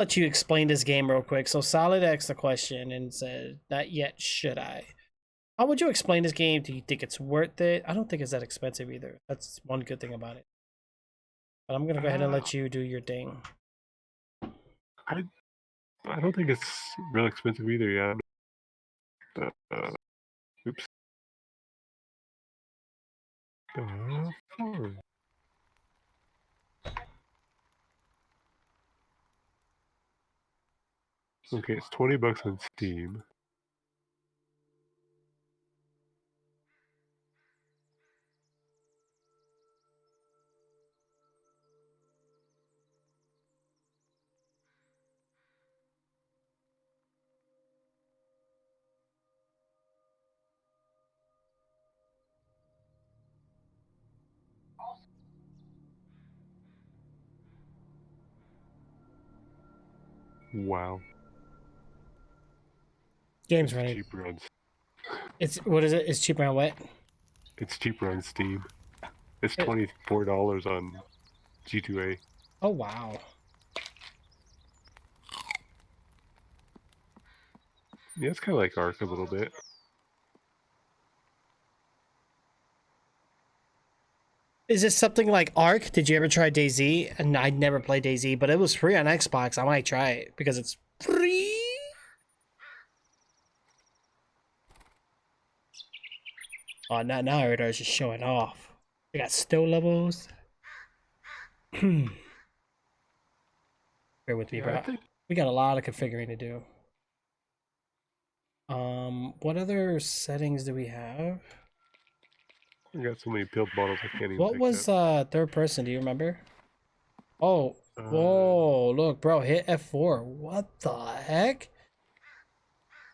let you explain this game real quick. So Solid asked the question and said, "Not yet, should I?" How would you explain this game? Do you think it's worth it? I don't think it's that expensive either. That's one good thing about it. But I'm gonna go ahead and let you do your thing. I I don't think it's real expensive either. Yeah. Oops. Uh, okay, it's $20 on Steam. Wow. Game's It's running. cheaper on It's what is it? It's cheaper on what? it's cheaper on Steam. It's It, $24 on G2A. oh wow. Yeah, it's kind of like Ark a little bit. Is this something like Ark? Did you ever try DayZ? And I'd never played DayZ, but it was free on Xbox. I might try it because it's free. Oh, now everybody's just showing off. They got still levels. Bear with me, Yeah, I bro. think We got a lot of configuring to do. What other settings do we have? I got so many pill bottles I can't even What pick was third person? Do you remember? Oh, up. whoa! Look, bro, hit F4. What the heck?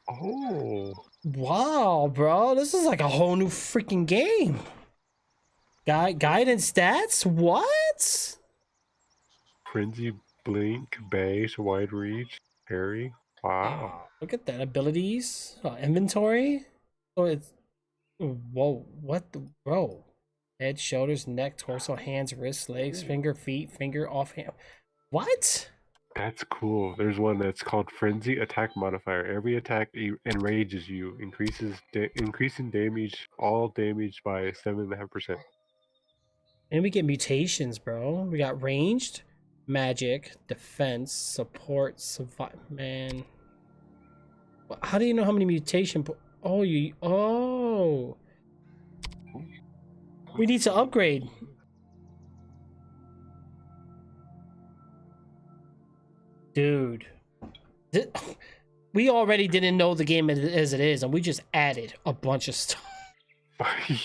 Oh, Wow, bro, this is like a whole new freaking game. Guidance stats? What? Frenzy, Blink, Base, Wide Reach, Parry. Wow. Look at that. Abilities. Inventory. Oh, it's. Whoa, what the. Bro. Head, shoulders, neck, torso, hands, wrists, legs, finger, feet, finger, offhand. What? That's cool. There's one that's called Frenzy Attack Modifier. Every attack enrages you, increasing damage, all damage by 7.5%. And we get mutations, bro. We got ranged, magic, defense, support, survive. Man. How do you know how many mutation? Oh, you. Oh. We need to upgrade. Dude. We already didn't know the game as it is, and we just added a bunch of stuff.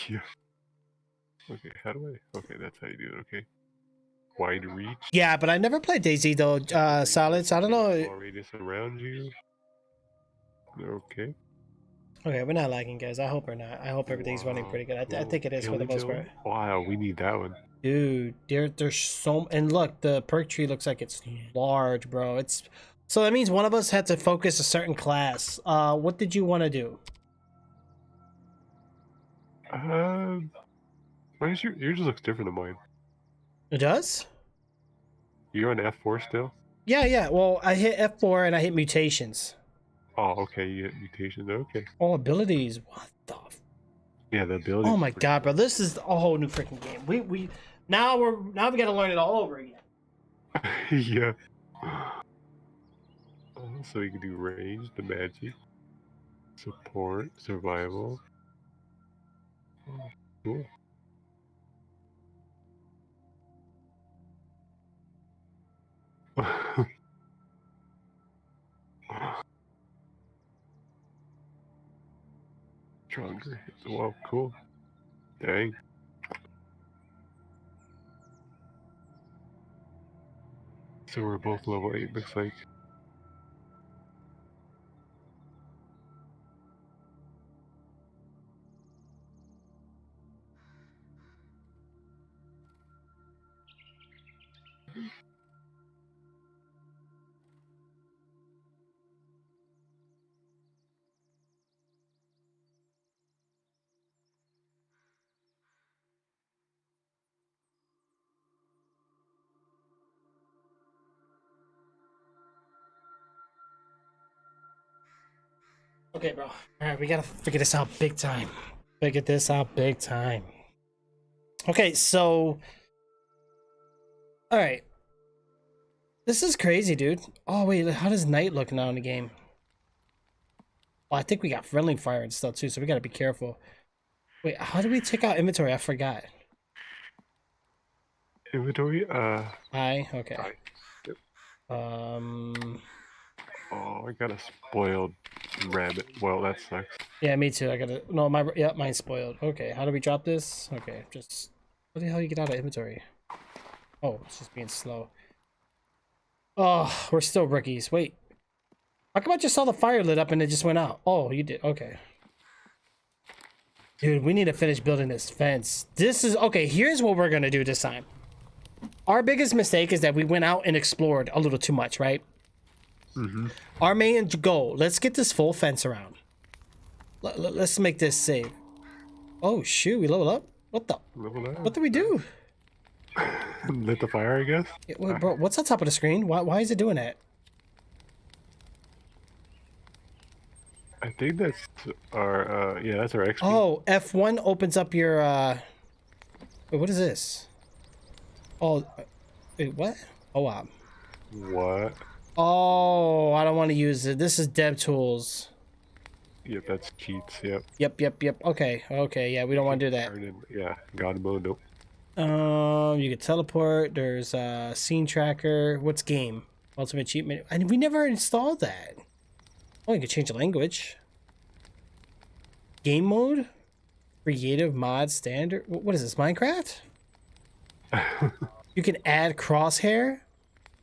Yeah. Okay, how do I? Okay, that's how you do it. Okay. Wide reach. Yeah, but I never played DayZ though, Solid, so I don't know. Small radius around you. Okay. Okay, we're not lagging, guys. I hope we're not. I hope everything's running pretty good. I Cool. think it is for the most part. Wow, we need that one. Dude, there's so, and look, the perk tree looks like it's large, bro. It's so that means one of us had to focus a certain class. What did you want to do? Why is yours looks different than mine? It does? You're on F4 still? Yeah. Well, I hit F4 and I hit mutations. Oh, okay. You get mutations. Okay. All abilities. What the? Yeah, the abilities. Oh my god, bro! This is a whole new freaking game. We now we gotta learn it all over again. Yeah. So you can do range, the magic, support, survival. Oh, cool. Stronger. Well, cool. Dang. So we're both level 8, looks like. Okay, bro. All right, we gotta figure this out big time. Figure this out big time. Okay, so, all right. This is crazy, dude. Oh wait, how does night look now in the game? Well, I think we got friendly fire and stuff too, so we gotta be careful. Wait, how do we take out inventory? I forgot. Inventory. Okay. I, yep. Um. Oh, I got a spoiled rabbit. Well, that sucks. Yeah, me too. I gotta. No, mine's spoiled. Okay, how do we drop this? Okay, just. What the hell you get out of inventory? Oh, it's just being slow. Oh, we're still rookies. Wait. How come I just saw the fire lit up and it just went out? Oh, you did. Okay. Dude, we need to finish building this fence. This is okay. Here's what we're gonna do this time. Our biggest mistake is that we went out and explored a little too much, right? Mm-hmm. Our main goal. Let's get this full fence around. Let's make this safe. Oh shoot, we leveled up. What the? Level up. What did we do? Lit the fire, I guess. Yeah, wait, bro, what's on top of the screen? Why is it doing that? I think that's our. Yeah, that's our XP. Oh, F1 opens up your. Wait, what is this? Oh, wait, what? Oh wow. What? Oh, I don't want to use it. This is dev tools. Yep, that's cheats. Yep. Yep. Okay. Yeah, we don't want to do that. Turn in, yeah, God mode. Nope. You can teleport. There's scene tracker. What's game? Ultimate cheat menu. And we never installed that. Oh, you can change the language. Game mode, creative mod standard. What is this? Minecraft? You can add crosshair.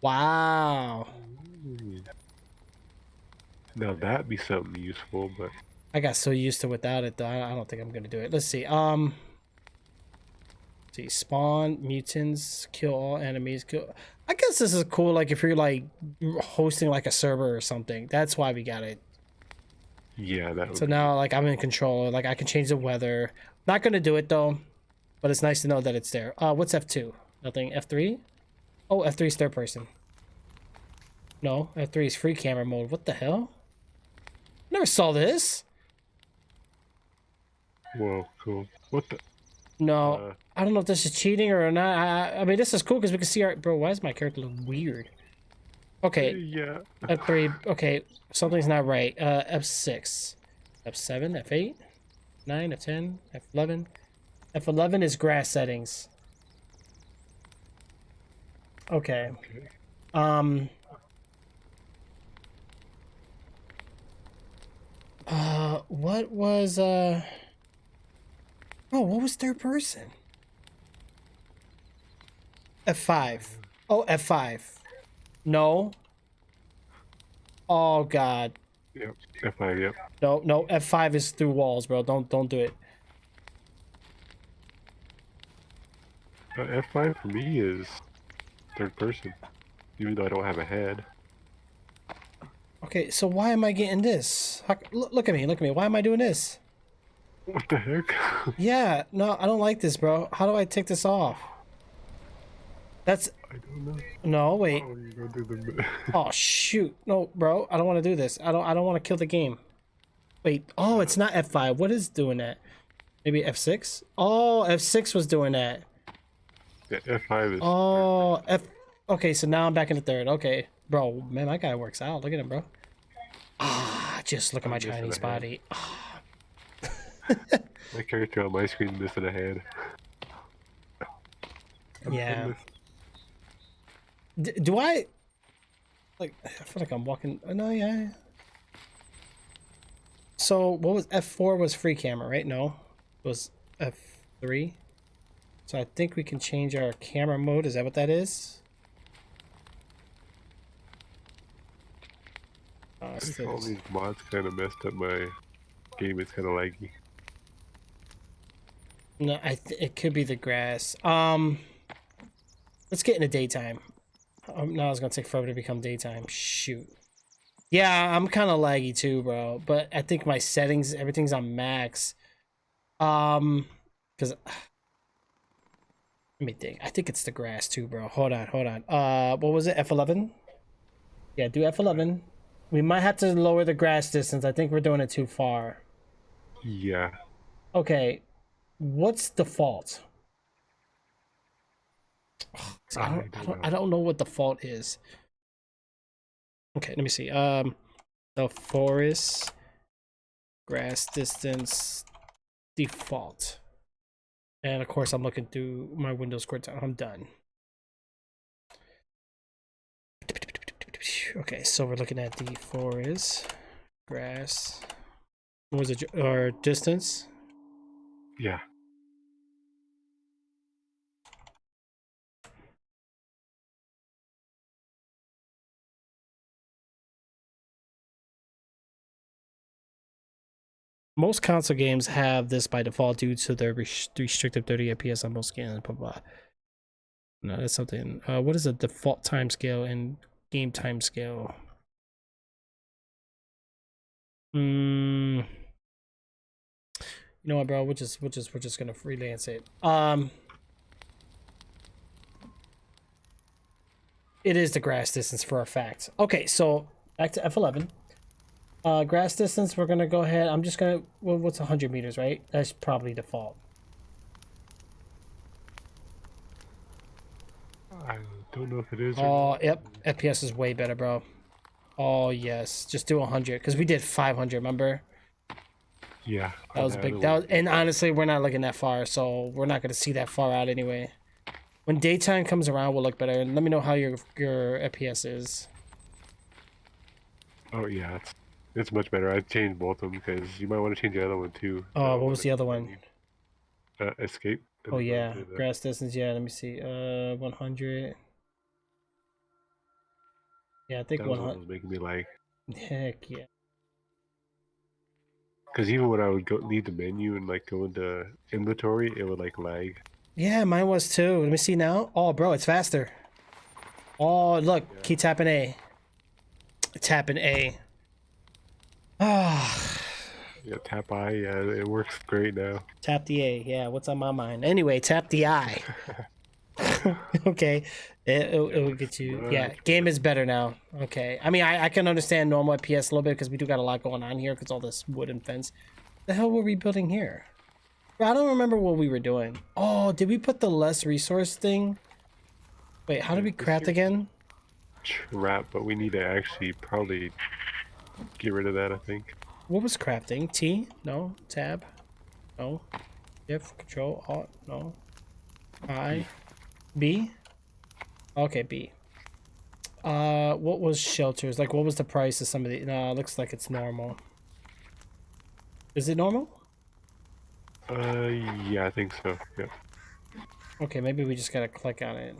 Wow. Now that'd be something useful, but I got so used to without it though. I don't think I'm gonna do it. Let's see. See, spawn mutants, kill all enemies. Kill. I guess this is cool. Like if you're like hosting like a server or something. That's why we got it. yeah, that. So now like I'm in control. Like I can change the weather. Not gonna do it though, but it's nice to know that it's there. What's F2? Nothing. F3? Oh, F3 is third person. No, F3 is free camera mode. What the hell? Never saw this. Whoa, cool. What the? No, I don't know if this is cheating or not. I mean, this is cool because we can see our... Bro, why does my character look weird? Okay, Yeah. F3. Okay, something's not right. F6. F7, F8, 9, F10, F11. F11 is grass settings. Okay. Okay. What was, Oh, what was third person? F5. Oh, F5. No. Oh, God. Yep. F5. Yep. No, F5 is through walls, bro. Don't do it. F5 for me is third person, even though I don't have a head. Okay, so why am I getting this? Look at me. Why am I doing this? What the heck? Yeah, no, I don't like this, bro. How do I take this off? That's... I don't know. No, wait. Oh, you go do the. Oh, shoot. No, bro. I don't want to do this. I don't want to kill the game. Wait. Oh, it's not F5. What is doing that? Maybe F6? Oh, F6 was doing that. Yeah, F5 is. Oh, Okay, so now I'm back in the third. Okay. Bro, man, my guy works out. Look at him, bro. Ah, just look at my Chinese body. Ah. My character on my screen missing a head. Yeah. Do I... Like, I feel like I'm walking... No, yeah. So, what was... F4 was free camera, right? No. It was F3. So I think we can change our camera mode. Is that what that is? I think all these mods kind of messed up my game. It's kind of laggy. No, it could be the grass. Let's get into daytime. Now it's gonna take forever to become daytime. Shoot. Yeah, I'm kind of laggy too, bro. But I think my settings, everything's on max. Because let me think. I think it's the grass too, bro. Hold on. What was it? F11? Yeah, do F11. We might have to lower the grass distance. I think we're doing it too far. Yeah. Okay, what's default? See, I don't I know. don't know what default is. Okay, let me see. The forest grass distance default. And of course, I'm looking through my Windows QuickTime. I'm done. Okay, so we're looking at the forest grass. What was it? Or distance? Yeah. Most console games have this by default due to their restrictive 30 FPS on most games. Blah blah. No, that's something. What is the default time scale and game time scale? You know what, bro? We're just gonna freelance it. It is the grass distance for a fact. Okay, so back to F11. Grass distance. We're gonna go ahead. I'm just gonna. Well, what's 100 meters, right? That's probably default. I don't know if it is or Oh, not. yep. FPS is way better, bro. Oh yes, just do 100 because we did 500. Remember? Yeah. That was a big. That was, and honestly, we're not looking that far, so we're not gonna see that far out anyway. When daytime comes around, we'll look better. And let me know how your FPS is. Oh yeah, it's much better. I changed both of them because you might want to change the other one too. Oh, what was the other one? Escape. And Oh then go yeah, to the, grass distance. Yeah, let me see. 100. Yeah, I think that was what 100. was making me like. Heck yeah. Because even when I would go leave the menu and like go into inventory, it would like lag. Yeah, mine was too. Let me see now. Oh, bro, it's faster. Oh, look, Yeah. keep tapping A. Tapping A. Ah, Yeah, tap I. Yeah, it works great now. tap the A. Yeah, what's on my mind? Anyway, tap the I. Okay, it It will works get you. Yeah, much game better. is better now. Okay, I mean, I can understand normal FPS a little bit because we do got a lot going on here because all this wooden fence. The hell were we building here? Bro, I don't remember what we were doing. Oh, did we put the less resource thing? Wait, how did we This craft here's again? trap, but we need to actually probably get rid of that. I think. What was crafting? T? No. Tab? No. Shift, Control, Alt? No. B. I? B? Okay, B. What was shelters? Like, what was the price of some of the? No, it looks like it's normal. Is it normal? Yeah, I think so. Yeah. Okay, maybe we just gotta click on it.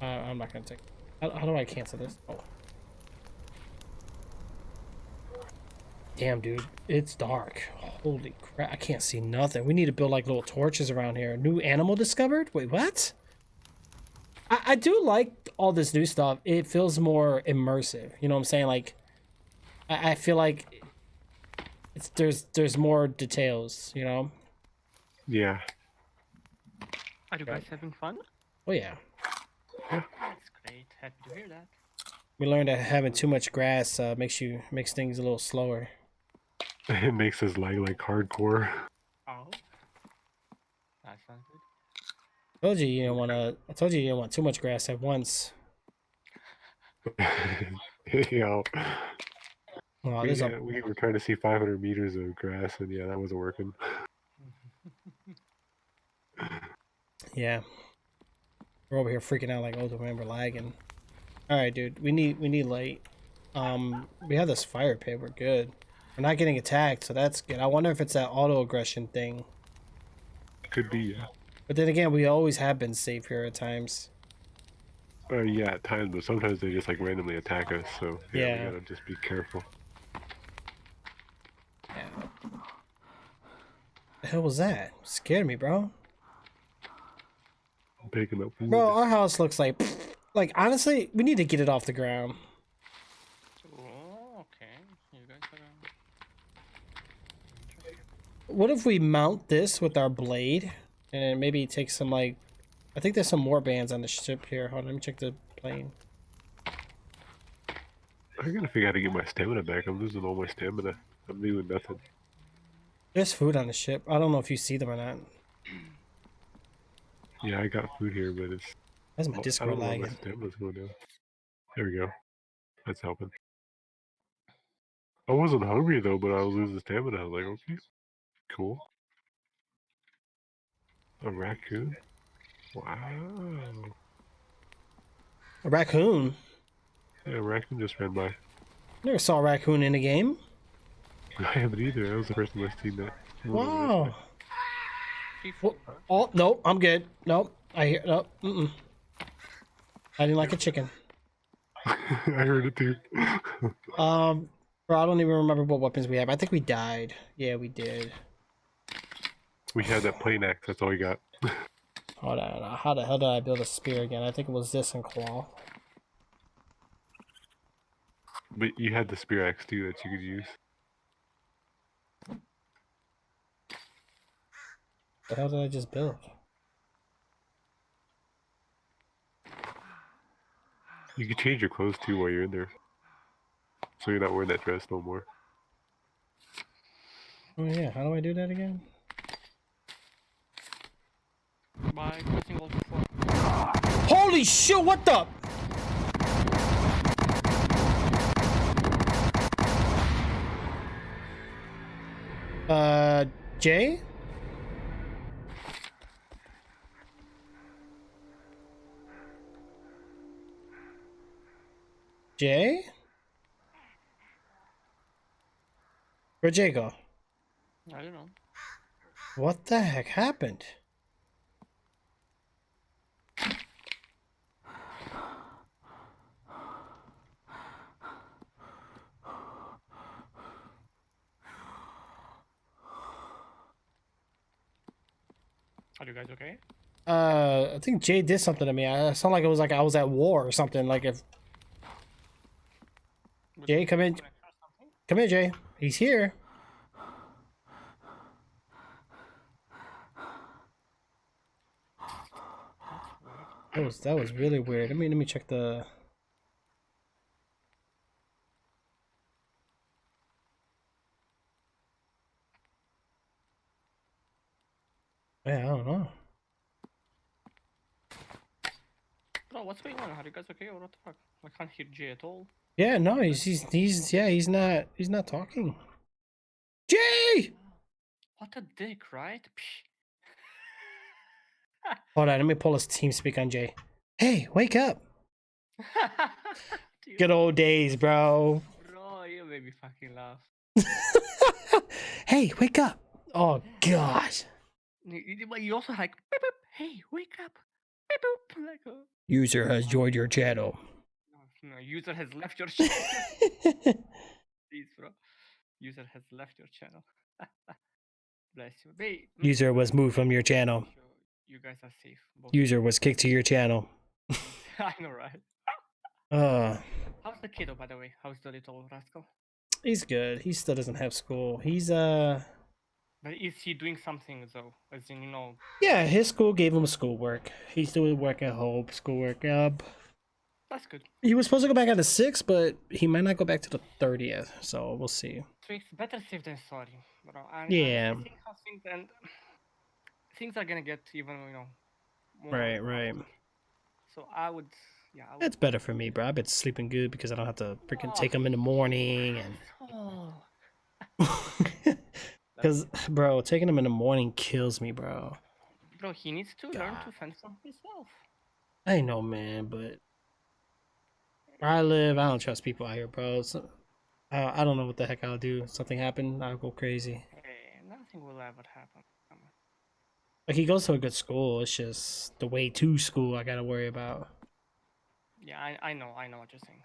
I'm not gonna take. How do I cancel this? Oh, damn, dude, it's dark. Holy crap, I can't see nothing. We need to build like little torches around here. New animal discovered? Wait, what? I do like all this new stuff. It feels more immersive. You know what I'm saying? Like, I feel like it's there's more details. You know? Yeah. Are you Yeah. guys having fun? Oh yeah. That's great. Happy to hear that. We learned that having too much grass makes things a little slower. It makes us like hardcore. Oh, that sounds good. Told you you didn't want to. I told you you didn't want too much grass at once. You know, Oh, there's a we were trying to see 500 meters of grass, and yeah, that wasn't working. yeah. We're over here freaking out like, oh, man, we're lagging. All right, dude. We need light. We have this fire pit. We're good. We're not getting attacked, so that's good. I wonder if it's that auto aggression thing. Could be, yeah. But then again, we always have been safe here at times. Yeah, at times, but sometimes they just like randomly attack us. So yeah, we Yeah. gotta just be careful. Yeah. The hell was that? Scared me, bro. Picking up wood. Bro, our house looks like honestly, we need to get it off the ground. Oh, okay. You guys are interesting. What if we mount this with our blade and then maybe take some like I think there's some more bands on the ship here. Hold on, let me check the plane. I gotta figure out how to get my stamina back. I'm losing all my stamina. I'm doing nothing. There's food on the ship. I don't know if you see them or not. Yeah, I got food here, but it's. Why's my I Discord don't know why my lagging? stamina's going down. There we go. That's helping. I wasn't hungry though, but I was losing stamina. I was like, okay, cool. A raccoon? Wow. A raccoon? Yeah, a raccoon just ran by. Never saw a raccoon in the game. I haven't either. That was the first time I've seen that. Wow. Free Well, food, huh? oh, no, I'm good. Nope. I hear, no, I didn't like a chicken. I heard it too. Bro, I don't even remember what weapons we have. I think we died. Yeah, we did. We had that plane axe. That's all we got. Hold on. How the hell did I build a spear again? I think it was this and claw. But you had the spear axe too that you could use. The hell did I just build? You could change your clothes too while you're in there. So you're not wearing that dress no more. Oh yeah, how do I do that again? By pressing all before. Holy shit, what the? Jay? Jay? Where'd Jay go? I don't know. What the heck happened? Are you guys okay? I think Jay did something to me. I sound like it was like I was at war or something. Like if Jay, come in. Come here, Jay. He's here. That was really weird. Let me check the. Yeah, I don't know. Bro, what's going on? Are you guys okay or what the fuck? I can't hear Jay at all. Yeah, no, he's not talking. Jay! What a dick, right? Psh. Hold on, let me pull his team speak on Jay. Hey, wake up! Dude, Good old days, bro. bro, you made me fucking laugh. Hey, wake up! Oh gosh. But you also like, beep, beep, hey, wake up. Beep, boop. Like, User has joined your channel. no, user has left your channel. Please, bro. User has left your channel. Bless you. Wait, User was moved from your channel. You guys are safe. Both. User was kicked to your channel. I know, right? How's the kiddo, by the way? How's the little rascal? He's good. He still doesn't have school. He's But is he doing something though? As in, yeah, his school gave him schoolwork. He's doing work at home, schoolwork. That's good. He was supposed to go back on the 6th, but he might not go back to the 30th. So we'll see. So it's better safe than sorry, bro. Yeah. I think how things are gonna get even, more Right. tougher. So I would, It's better for me, bro. I've been sleeping good because I don't have to freaking take Oh. him in the morning and. Oh. Because, bro, taking him in the morning kills me, bro. Bro, he needs to learn God. to fend for himself. I know, man, but where I live, I don't trust people out here, bro. So, I don't know what the heck I'll do. Something happened, I'll go crazy. Hey, nothing will ever happen. Come on. Like, he goes to a good school. It's just the way to school I gotta worry about. Yeah, I know what you're saying.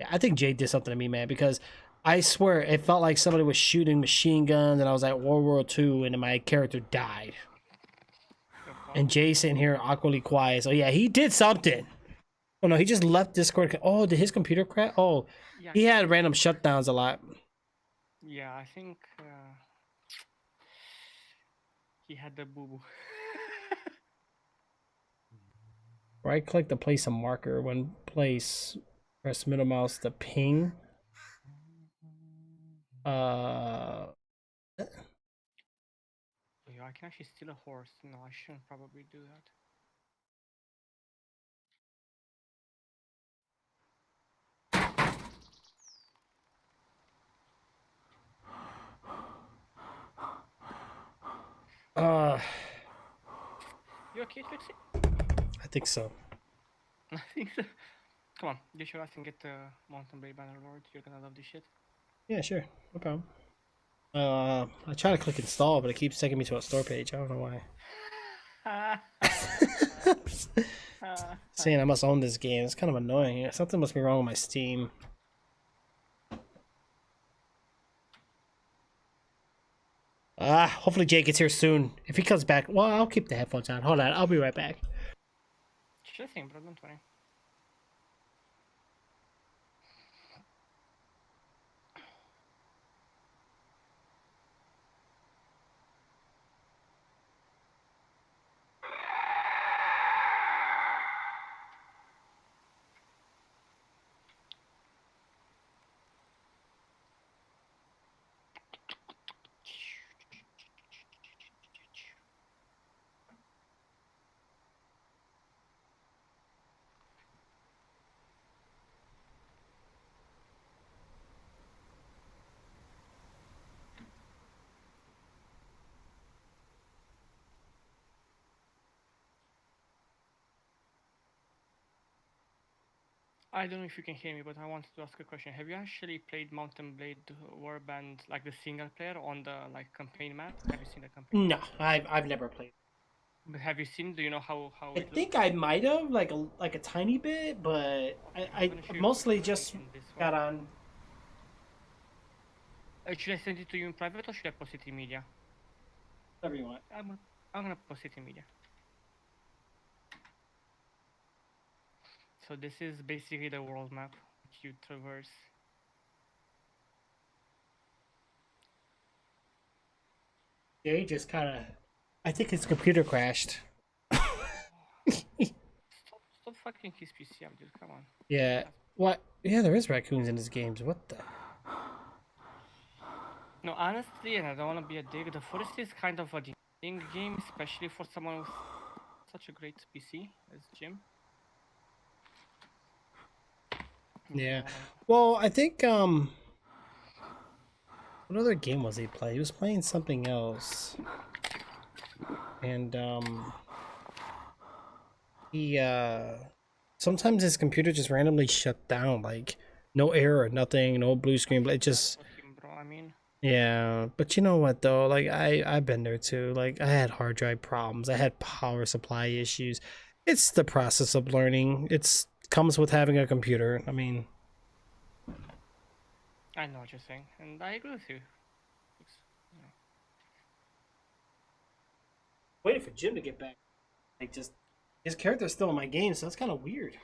Yeah, I think Jay did something to me, man, because I swear it felt like somebody was shooting machine guns and I was at World War II and then my character died. And Jay's sitting here awkwardly quiet. So yeah, he did something. Oh no, he just left Discord. Oh, did his computer crash? Oh, Yeah, he had random shutdowns a lot. yeah, I think he had the boo boo. Right click to place a marker. When place, press middle mouse to ping. Yeah, I can actually steal a horse. No, I shouldn't probably do that. Uh, You okay, Trixie? I think so. I think so. Come on, get your ass and get the Mountain Blade Banner Lord. You're gonna love this shit. Yeah, sure, no problem. I try to click install, but it keeps taking me to a store page. I don't know why. Saying I must own this game. It's kind of annoying. Something must be wrong with my Steam. Hopefully Jake gets here soon. If he comes back, well, I'll keep the headphones on. Hold on, I'll be right back. Sure thing, bro. Don't worry. I don't know if you can hear me, but I wanted to ask a question. Have you actually played Mountain Blade Warband, like the single player, on the like campaign map? Have you seen the campaign No, map? I've never played. But have you seen? Do you know how I it think looks? I might have like a tiny bit, but Okay, I'm I gonna show you a quick mostly link just in this got one. on. Should I send it to you in private or should I post it in media? Whatever you want. I'm gonna post it in media. So this is basically the world map that you traverse. Jay just kind of. I think his computer crashed. Stop fucking his PC up, dude. Come on. Yeah. What? Yeah, there is raccoons in his games. What the? No, honestly, and I don't want to be a dick, the Forest is kind of a demanding game, especially for someone with such a great PC as Jim. Yeah. Well, I think what other game was he playing? He was playing something else. And he sometimes his computer just randomly shut down, like no error, nothing, no blue screen, but it just For him, bro. I mean, yeah. But you know what though? Like I've been there too. Like I had hard drive problems. I had power supply issues. It's the process of learning. It's comes with having a computer. I mean, I know what you're saying, and I agree with you. You know. waiting for Jim to get back. Like just his character's still in my game, so that's kind of weird.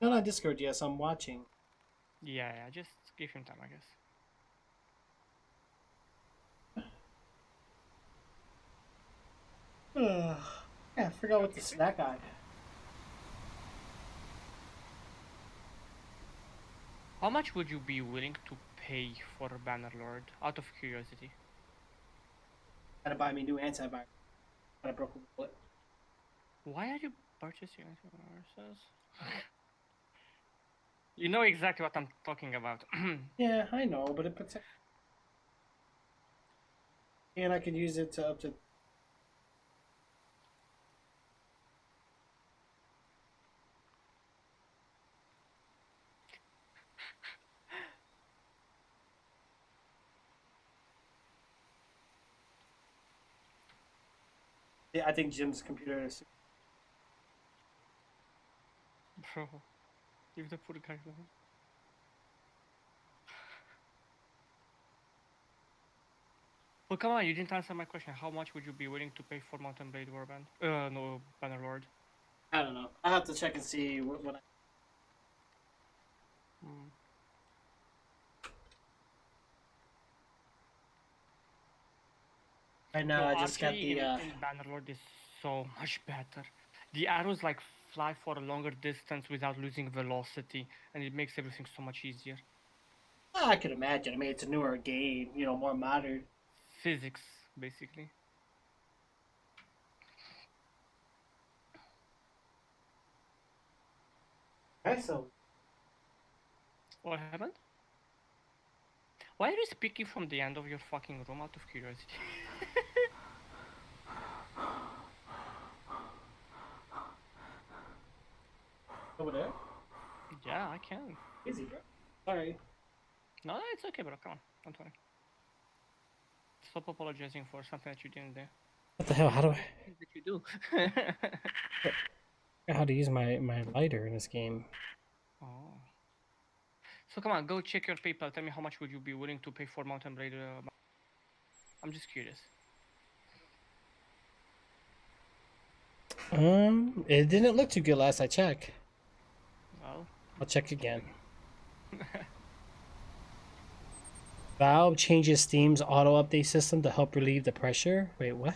Not on Discord, yes, I'm watching. Yeah, just give him time, I guess. Yeah, I forgot what the snack I. How much would you be willing to pay for Bannerlord, out of curiosity? Gotta buy me new antivirus. Got a broken bullet. Why are you purchasing antiviruses? You know exactly what I'm talking about. Yeah, I know, but it protects. And I can use it to up to. Yeah, I think Jim's computer is. Bro, give the poor guy alone. Well, come on, you didn't answer my question. How much would you be willing to pay for Mountain Blade Warband? No, Bannerlord. I don't know. I have to check and see what I. Mm. Right now, No, I just got actually, the. in Bannerlord is so much better. The arrows like fly for a longer distance without losing velocity, and it makes everything so much easier. I could imagine. I mean, it's a newer game, you know, more modern. Physics, basically. Okay, so What happened? Why are you speaking from the end of your fucking room out of curiosity? over there. Yeah, I can. Easy, bro. Sorry. No, no, it's okay, bro. Come on. Don't worry. Stop apologizing for something that you didn't do. What the hell? How do I? Things that you do. How to use my lighter in this game? Oh. So come on, go check your PayPal. Tell me how much would you be willing to pay for Mountain Blade? I'm just curious. It didn't look too good last I checked. Well, I'll check again. Valve changes Steam's auto update system to help relieve the pressure. Wait, what?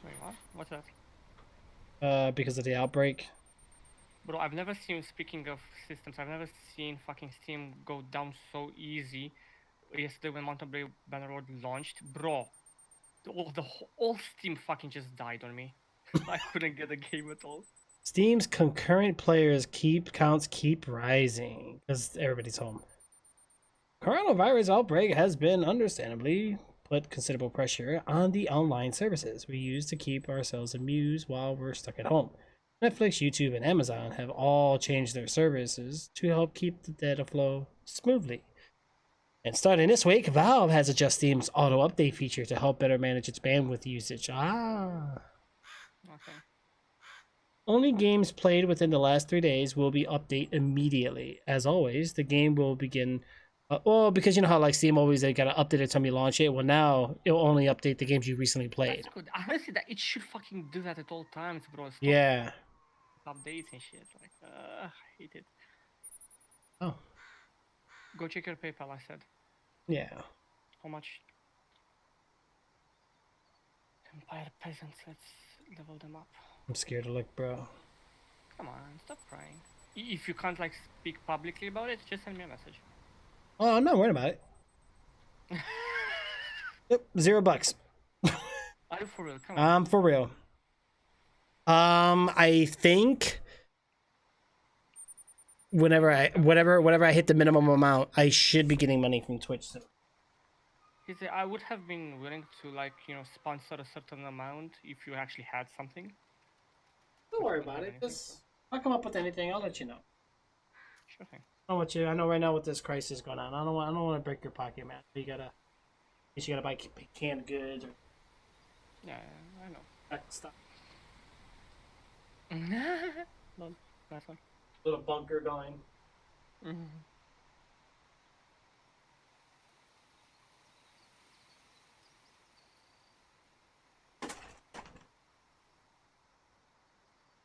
wait, what? What's that? Because of the outbreak. Bro, I've never seen, speaking of systems, I've never seen fucking Steam go down so easy. Yesterday when Mountain Blade Bannerlord launched, bro, all Steam fucking just died on me. I couldn't get the game at all. Steam's concurrent players counts keep rising because everybody's home. Coronavirus outbreak has been understandably put considerable pressure on the online services we use to keep ourselves amused while we're stuck at home. Netflix, YouTube, and Amazon have all changed their services to help keep the data flow smoothly. And starting this week, Valve has adjusted Steam's auto update feature to help better manage its bandwidth usage. Okay. Only games played within the last 3 days will be updated immediately. As always, the game will begin. Because you know how like Steam always they gotta update it time you launch it. Well, now it'll only update the games you recently played. That's good. Honestly, that it should fucking do that at all times, bro. Stop Yeah. updates and shit. Like, I hate it. Oh. Go check your PayPal. I said. Yeah. How much? Empire peasants. Let's level them up. I'm scared to look, bro. Come on, stop crying. If you can't like speak publicly about it, just send me a message. Oh, I'm not worried about it. Yep, $0. Are you for real? Come on. For real. I think whenever I hit the minimum amount, I should be getting money from Twitch soon. I would have been willing to like sponsor a certain amount if you actually had something. Don't worry about it. Just if I come up with anything, I'll let you know. Sure thing. I know right now with this crisis going on. I don't want to break your pocket, man. You gotta buy canned goods or Yeah, I know. that stuff. No, nice one. Little bunker going. Mm-hmm.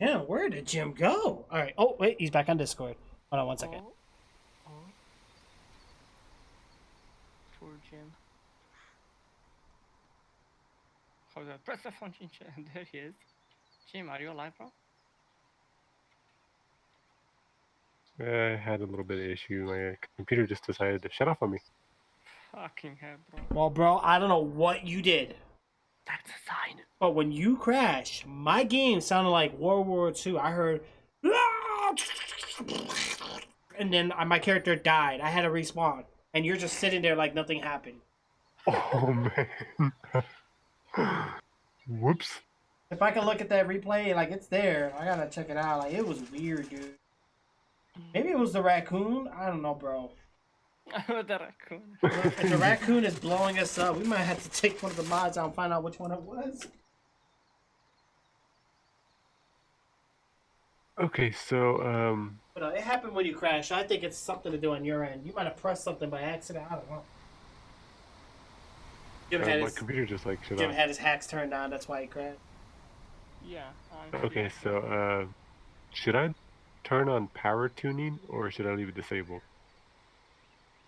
Yeah, where did Jim go? All right. Oh, wait, he's back on Discord. Hold on one second. Oh. Poor Jim. How's that? Press the function chat. There he is. Jim, are you alive, bro? I had a little bit of issue. My computer just decided to shut off on me. Fucking hell, bro. Well, bro, I don't know what you did, That's a sign. but when you crashed, my game sounded like World War II. I heard, and then my character died. I had to respawn, and you're just sitting there like nothing happened. Oh man. Whoops. If I can look at that replay, like it's there. I gotta check it out. Like it was weird, dude. Maybe it was the raccoon. I don't know, bro. The raccoon. If the raccoon is blowing us up, we might have to take one of the mods out and find out which one it was. Okay, so But it happened when you crashed. I think it's something to do on your end. You might have pressed something by accident. I don't know. my computer just like shut Jim off. had his hacks turned on. That's why he crashed. Yeah. Okay, so should I turn on power tuning or should I leave it disabled?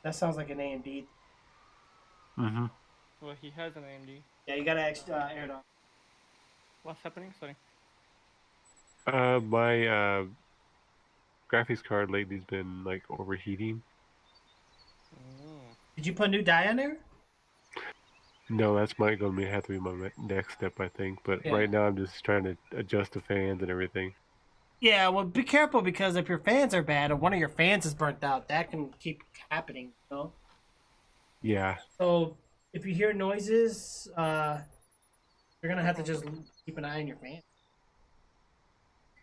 That sounds like an AMD. Mm-hmm. Well, he has an AMD. Yeah, you gotta air it on. What's happening? Sorry. My graphics card lately's been like overheating. Mm. Did you put a new die on there? No, that's might gonna have to be my next step, I think. But Yeah. right now, I'm just trying to adjust the fans and everything. Yeah, well, be careful because if your fans are bad or one of your fans is burnt out, that can keep happening. You know. Yeah, So if you hear noises, you're gonna have to just keep an eye on your fan.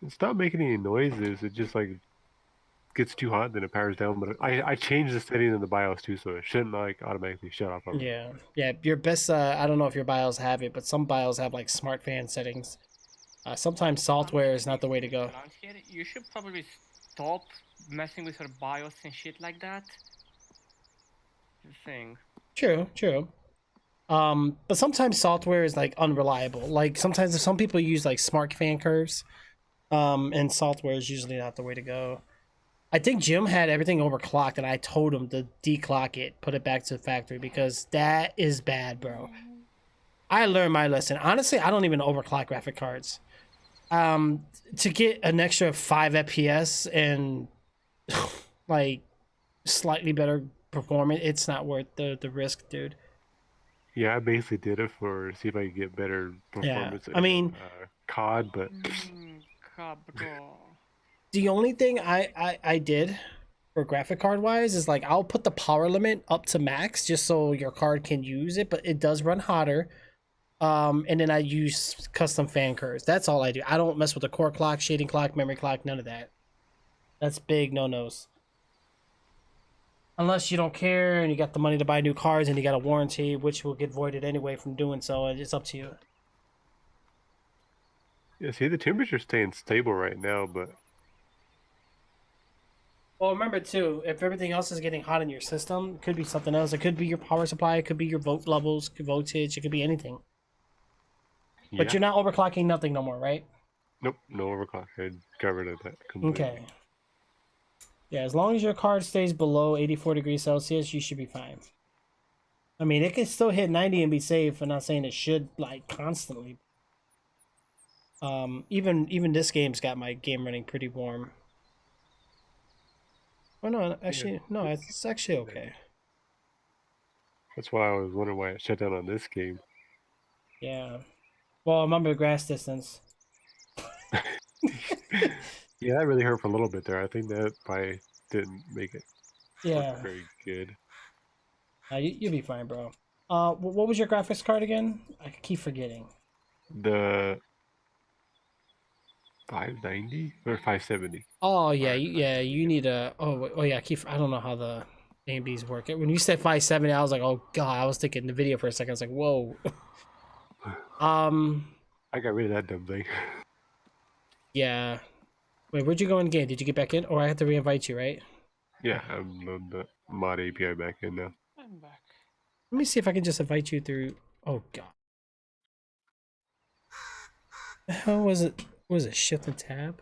it's not making any noises. It just like gets too hot, then it powers down. But I changed the setting in the BIOS too, so it shouldn't like automatically shut off on me. Yeah, yeah. Your best. I don't know if your BIOS have it, but some BIOS have like smart fan settings. Sometimes I'm software gonna is be not the way to go. blunt here. You should probably stop messing with your BIOS and shit like that. The thing. True, true. But sometimes software is like unreliable. Like sometimes some people use like smart fan curves. And software is usually not the way to go. I think Jim had everything overclocked, and I told him to declock it, put it back to the factory because that is bad, bro. I learned my lesson. Honestly, I don't even overclock graphic cards. To get an extra 5 FPS and like slightly better performance, it's not worth the risk, dude. Yeah, I basically did it for see if I could get better Yeah, performance I in mean, COD, but Cabro. the only thing I did for graphic card wise is like I'll put the power limit up to max just so your card can use it, but it does run hotter. And then I use custom fan curves. That's all I do. I don't mess with the core clock, shading clock, memory clock, none of that. That's big no nos. Unless you don't care and you got the money to buy new cards and you got a warranty, which will get voided anyway from doing so. It's up to you. yeah, see the temperature's staying stable right now, but Well, remember too, if everything else is getting hot in your system, it could be something else. It could be your power supply, it could be your volt levels, voltage, it could be anything. But yeah, you're not overclocking nothing no more, right? nope, no overclock. I got rid of that completely. Okay. Yeah, as long as your card stays below 84 degrees Celsius, you should be fine. I mean, it can still hit 90 and be safe. I'm not saying it should like constantly. Even this game's got my game running pretty warm. Oh no, actually, no, it's actually okay. That's why I was wondering why it shut down on this game. Yeah. Well, remember the grass distance. Yeah, that really hurt for a little bit there. I think that probably didn't make it work Yeah. very good. You'll be fine, bro. What was your graphics card again? I keep forgetting. The 590 or 570. Oh yeah, Or yeah. You need a. Oh yeah. Keep. I don't know how the AMDs work. When you said 570, I was like, oh god. I was thinking the video for a second. I was like, whoa. um. I got rid of that dumb thing. Yeah. Wait, where'd you go in the game? Did you get back in, or I have to reinvite you, right? Yeah, I'm on the mod API back in now. I'm back. Let me see if I can just invite you through. Oh god. The hell was it? What was it? Shift and tab.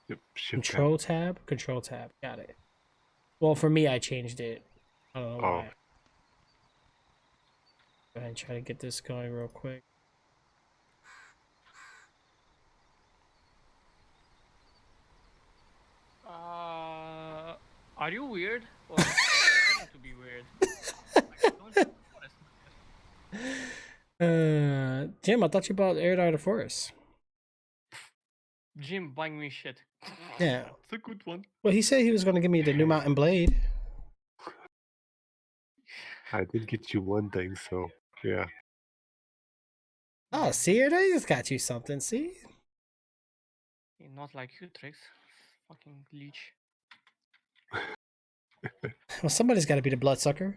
Yep, shift Control tab. Control tab. Got it. Well, for me, I changed it. I don't know Oh, why. Go ahead and try to get this going real quick. Are you weird? Or are you trying to be weird? Like, I don't have a forest. Jim, I thought you bought Air Out of Forest. Jim buying me shit. Yeah. It's a good one. Well, he said he was going to give me the new Mountain Blade. I did get you one thing, so yeah. Oh, see, I just got you something. See? Not like you, Trix. Fucking leech. Well, somebody's got to be the bloodsucker,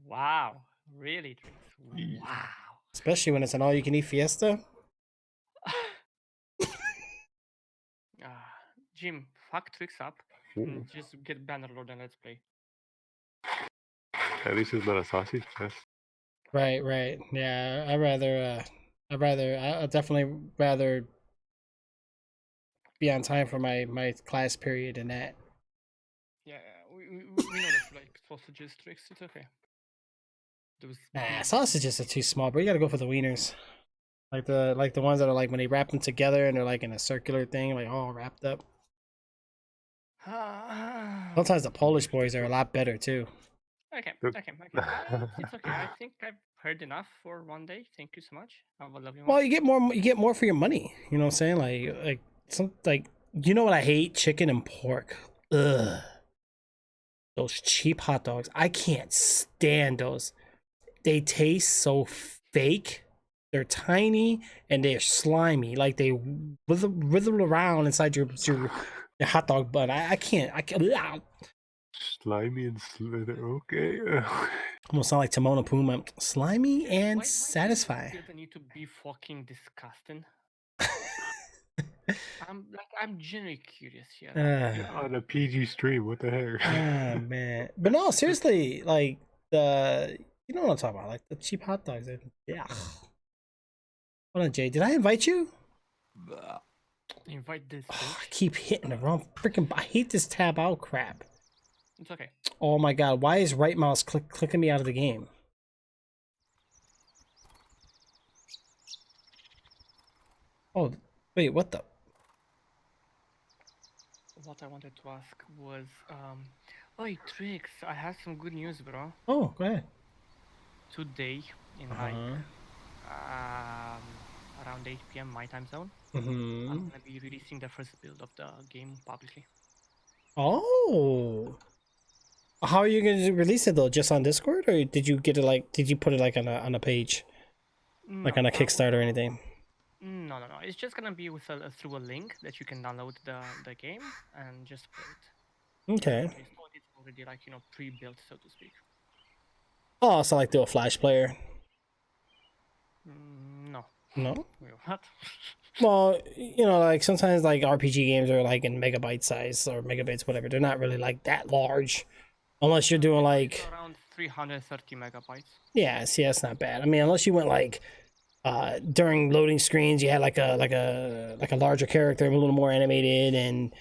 Wow. Really, Trix? Yeah. Wow. especially when it's an all-you-can-eat fiesta. Jim, fuck Trix up. Ooh, And just get Bannerlord and let's play. at least it's not a sausage fest. Right, right. Yeah, I'd definitely rather be on time for my class period than that. Yeah, we know that you like sausages, Trix. It's okay. Those Nah, beans. sausages are too small, but you gotta go for the wieners. Like the ones that are like when they wrap them together and they're like in a circular thing, like all wrapped up. Sometimes the Polish boys are a lot better too. Okay. Look. It's okay. I think I've heard enough for one day. Thank you so much. Have a lovely one. Well, you get more for your money. You know what I'm saying? Like you know what I hate? Chicken and pork. Ugh. Those cheap hot dogs. I can't stand those. They taste so fake. They're tiny and they're slimy. Like they wriggle around inside your hot dog bun. I can't. Ugh. Slimy and slither. Okay. Almost sound like Timon and Pumbaa. Slimy and Why do you satisfying. feel the need to be fucking disgusting? I'm genuinely curious here. On a PG stream, what the heck? Ah man, but no, seriously, like you know what I'm talking about, like the cheap hot dogs. Yeah. Hold on, Jay. Did I invite you? Invite this I bitch. keep hitting the wrong freaking. I hate this tab out crap. It's okay. Oh my god, why is right mouse clicking me out of the game? Oh, wait, what the? What I wanted to ask was, oi Trix, I have some good news, bro. Oh, go ahead. Today, in like around 8 p.m. my time zone, I'm gonna be releasing the first build of the game publicly. Oh. How are you going to release it though? Just on Discord, or did you get it like? Did you put it like on a page, like on a Kickstarter or anything? No. It's just gonna be with through a link that you can download the game and just play it. Okay. It's already like pre-built, so to speak. Oh, so like do a Flash player? No. No. Wait, what? Well, like sometimes like RPG games are like in megabyte size or megabytes, whatever. They're not really like that large, unless you're doing like around 330 megabytes. Yeah, see, that's not bad. I mean, unless you went like during loading screens, you had like a larger character, a little more animated, and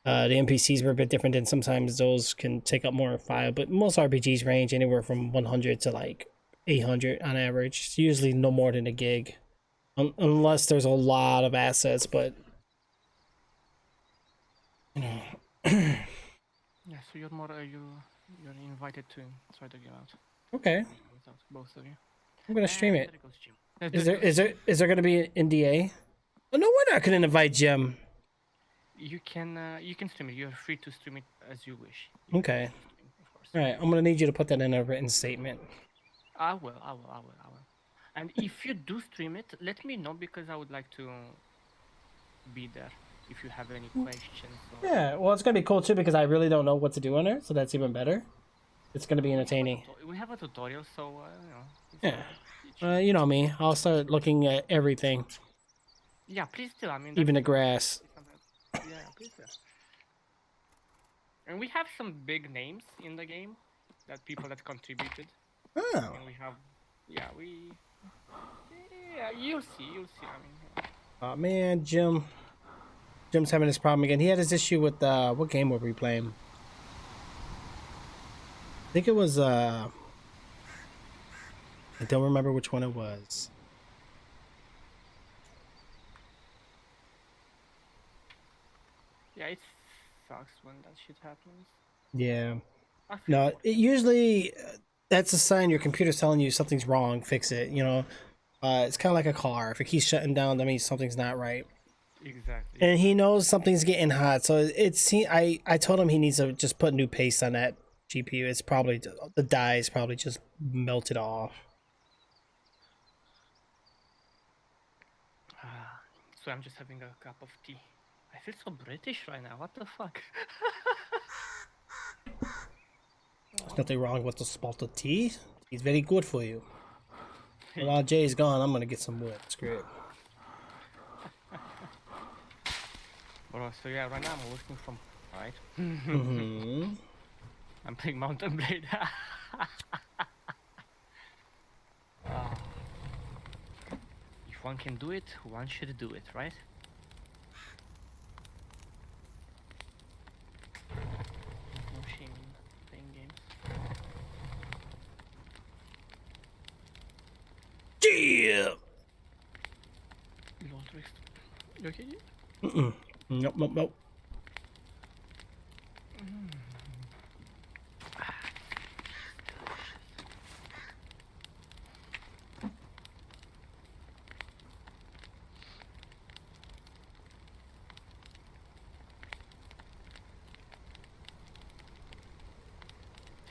the NPCs were a bit different. And sometimes those can take up more file. But most RPGs range anywhere from 100 to like 800 on average. It's usually no more than a gig, unless there's a lot of assets. But Yeah, so you're more you're invited to try the game out. Okay, both of you. I'm gonna stream it. There goes Jim. Is there gonna be an NDA? Oh, no, we're not gonna invite Jim. You can stream it. You're free to stream it as you wish. Okay. Of course. All right, I'm gonna need you to put that in a written statement. I will. And if you do stream it, let me know because I would like to be there. If you have any questions. Yeah, well, it's gonna be cool too because I really don't know what to do on there, so that's even better. It's gonna be entertaining. We have a tutorial, so Yeah. You know me. I'll start looking at everything. Yeah, please do. I mean, even the grass. Yeah, please do. And we have some big names in the game, that people that contributed. Oh. And we have, you'll see. I mean. Oh man, Jim's having this problem again. He had his issue with what game were we playing? I think it was I don't remember which one it was. Yeah, it sucks when that shit happens. Yeah. No, it usually that's a sign your computer's telling you something's wrong. Fix it. It's kind of like a car. If it keeps shutting down, that means something's not right. Exactly. And he knows something's getting hot, so I told him he needs to just put new paste on that GPU. It's probably the die is probably just melted off. So I'm just having a cup of tea. I feel so British right now. What the fuck? There's nothing wrong with the spotted tea. It's very good for you. While Jay's gone, I'm gonna get some wood. Screw it. Bro, so yeah, right now I'm working from right. Mm-hmm. I'm playing Mountain Blade. If one can do it, one should do it, right? No shame in playing games. Yeah. look at you? Nope, nope, nope.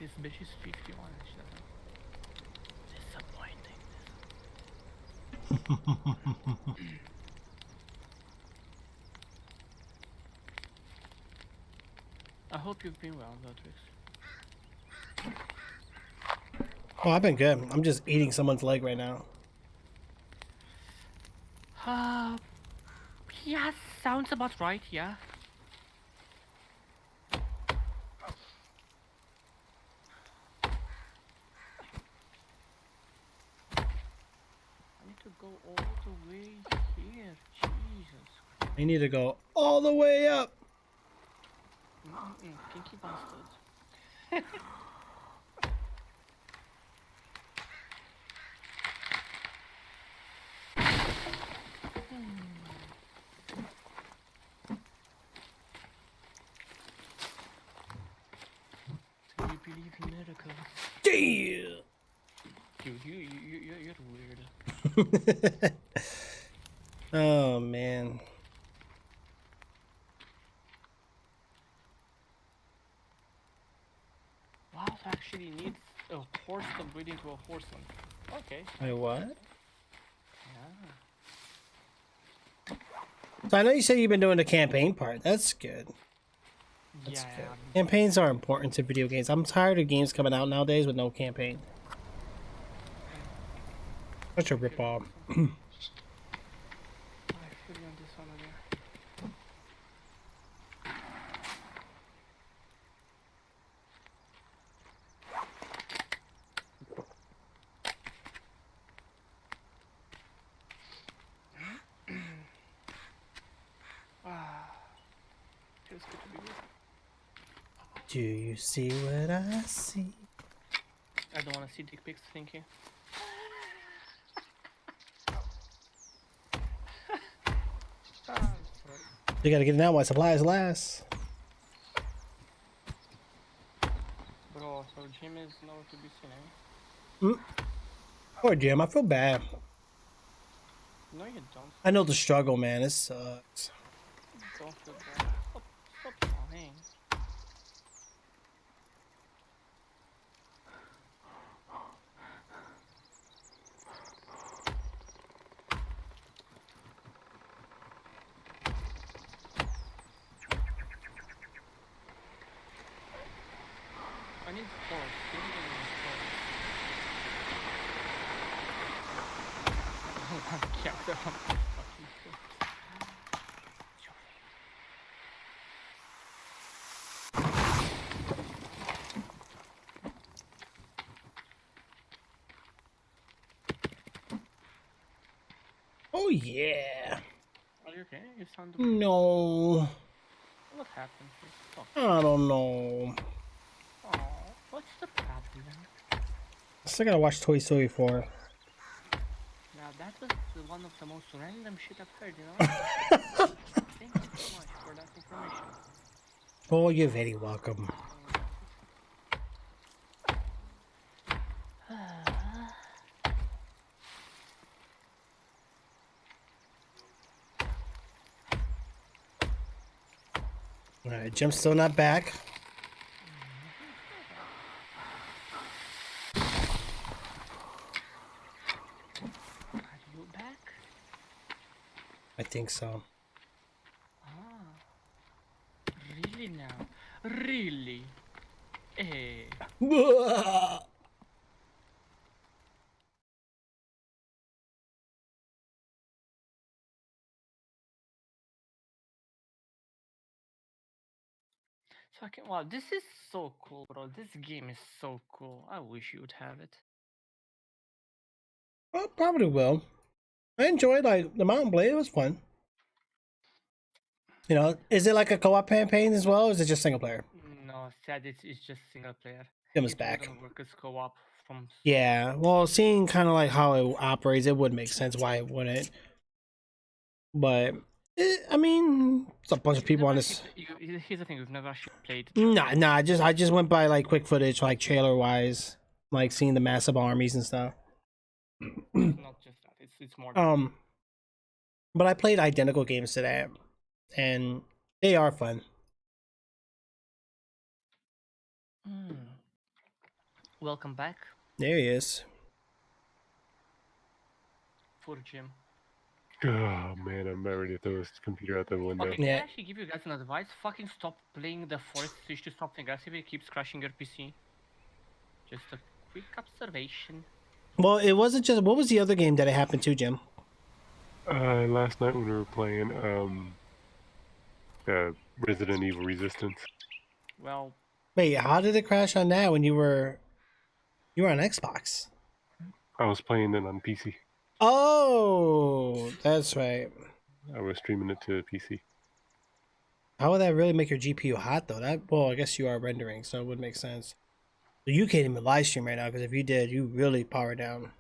This bitch is 51 and shit. Disappointing. I hope you've been well, Beatrix. Oh, I've been good. I'm just eating someone's leg right now. Yeah, sounds about right, yeah. I need to go all the way here, Jesus Christ. I need to go all the way up. Kinky bastards. Do you believe in miracles? Damn. Dude, you're weird. Oh man. Wow, actually needs a horse to breed into a horseman. Okay. Wait, what? Yeah. So I know you said you've been doing the campaign part. That's good. That's Yeah. good. Campaigns are important to video games. I'm tired of games coming out nowadays with no campaign. Such a ripoff. I feel you on this one again. Feels good to be here. Do you see what I see? I don't want to see dick pics, thank you. You gotta get it out while supplies last. Bro, so Jim is nowhere to be seen, eh? Poor Jim, I feel bad. No, you don't. I know the struggle, man. It sucks. Don't feel bad. Stop lying. I need horse. Give me the horse. Yeah, the fucking Oh yeah. Are you okay? You sound. No. What happened here? I don't know. Oh, what's the problem? I still gotta watch Toy Story 4. Now that was one of the most random shit I've heard, you know? Thank you so much for that information. Oh, you're very welcome. Alright, Jim's still not back. Are you back? I think so. Ah. Really now? Really? Eh. So I can. Wow, this is so cool, bro. This game is so cool. I wish you would have it. Well, probably will. I enjoyed like the Mountain Blade. It was fun. You know, is it like a co-op campaign as well, or is it just single player? No, sad. It's just single player. Jim is It back. wouldn't work as co-op from. Yeah, well, seeing kind of like how it operates, it would make sense why it wouldn't. But I mean, it's a bunch of people on Never this. actually here's the thing: we've never actually played. Nah. I just went by like quick footage, like trailer wise, like seeing the massive armies and stuff. It's not just that; it's more. Than that. But I played identical games to that, and they are fun. Welcome back, There he is. poor Jim. Oh man, I'm about ready to throw this computer out the window. Okay, can I Yeah. actually give you guys an advice? Fucking stop playing the forest. Switch to something else if it keeps crashing your PC. Just a quick observation. Well, it wasn't just. What was the other game that it happened to, Jim? Last night when we were playing Resident Evil Resistance, Well, Wait, how did it crash on that when you were on Xbox? I was playing it on PC. Oh, that's right. I was streaming it to PC. How would that really make your GPU hot though? That well, I guess you are rendering, so it would make sense. So you can't even live stream right now because if you did, you really power down.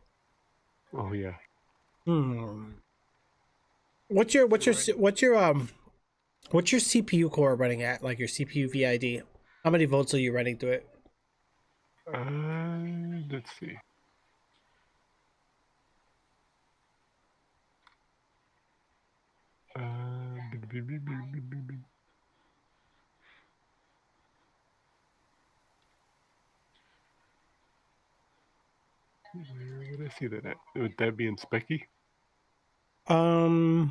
Oh yeah. What's your CPU core running at? Like your CPU VID? How many volts are you running through it? Let's see. Where would I see that at? Would that be in Specky? I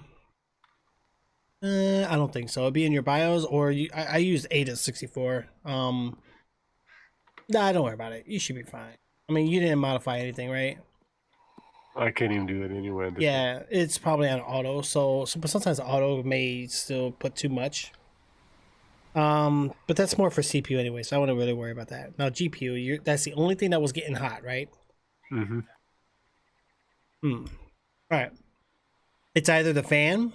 don't think so. It'd be in your BIOS or I use ADA64. Nah, don't worry about it. You should be fine. I mean, you didn't modify anything, right? I can't even do that anyway. Yeah, it's probably on auto. But sometimes auto may still put too much. But that's more for CPU anyway, so I wouldn't really worry about that. Now GPU, that's the only thing that was getting hot, right? Mm-hmm. All right. It's either the fan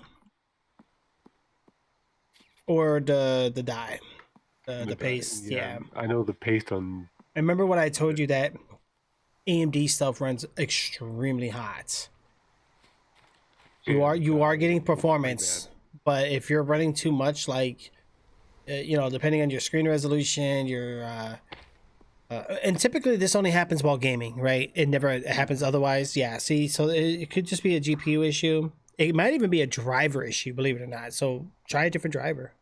or the die, the paste. Yeah. I know the paste on. I remember what I told you that AMD stuff runs extremely hot. You are getting performance, but if you're running too much, like depending on your screen resolution, your and typically this only happens while gaming, right? It never happens otherwise. Yeah. See, so it could just be a GPU issue. It might even be a driver issue, believe it or not. So try a different driver.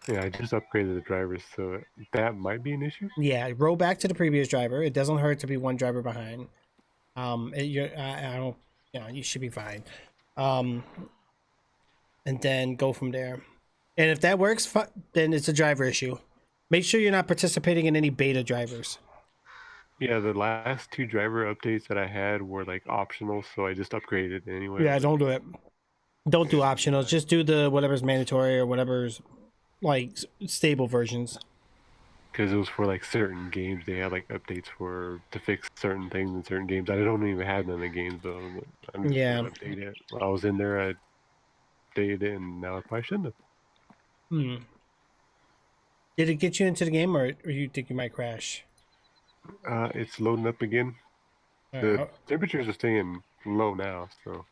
Yeah, I just upgraded the drivers, so that might be an issue. Yeah, roll back to the previous driver. It doesn't hurt to be one driver behind. I don't, you should be fine. And then go from there. And if that works, then it's a driver issue. Make sure you're not participating in any beta drivers. Yeah, the last two driver updates that I had were like optional, so I just upgraded anyway. Yeah, don't do it. Don't do optionals. Just do the whatever's mandatory or whatever's like stable versions. Because it was for like certain games, they had like updates to fix certain things in certain games. I don't even have none of the games though. I'm just gonna update it. While I was in there, I updated it, and now I probably shouldn't have. Did it get you into the game, or you think you might crash? It's loading up again. The temperatures are staying low now, so.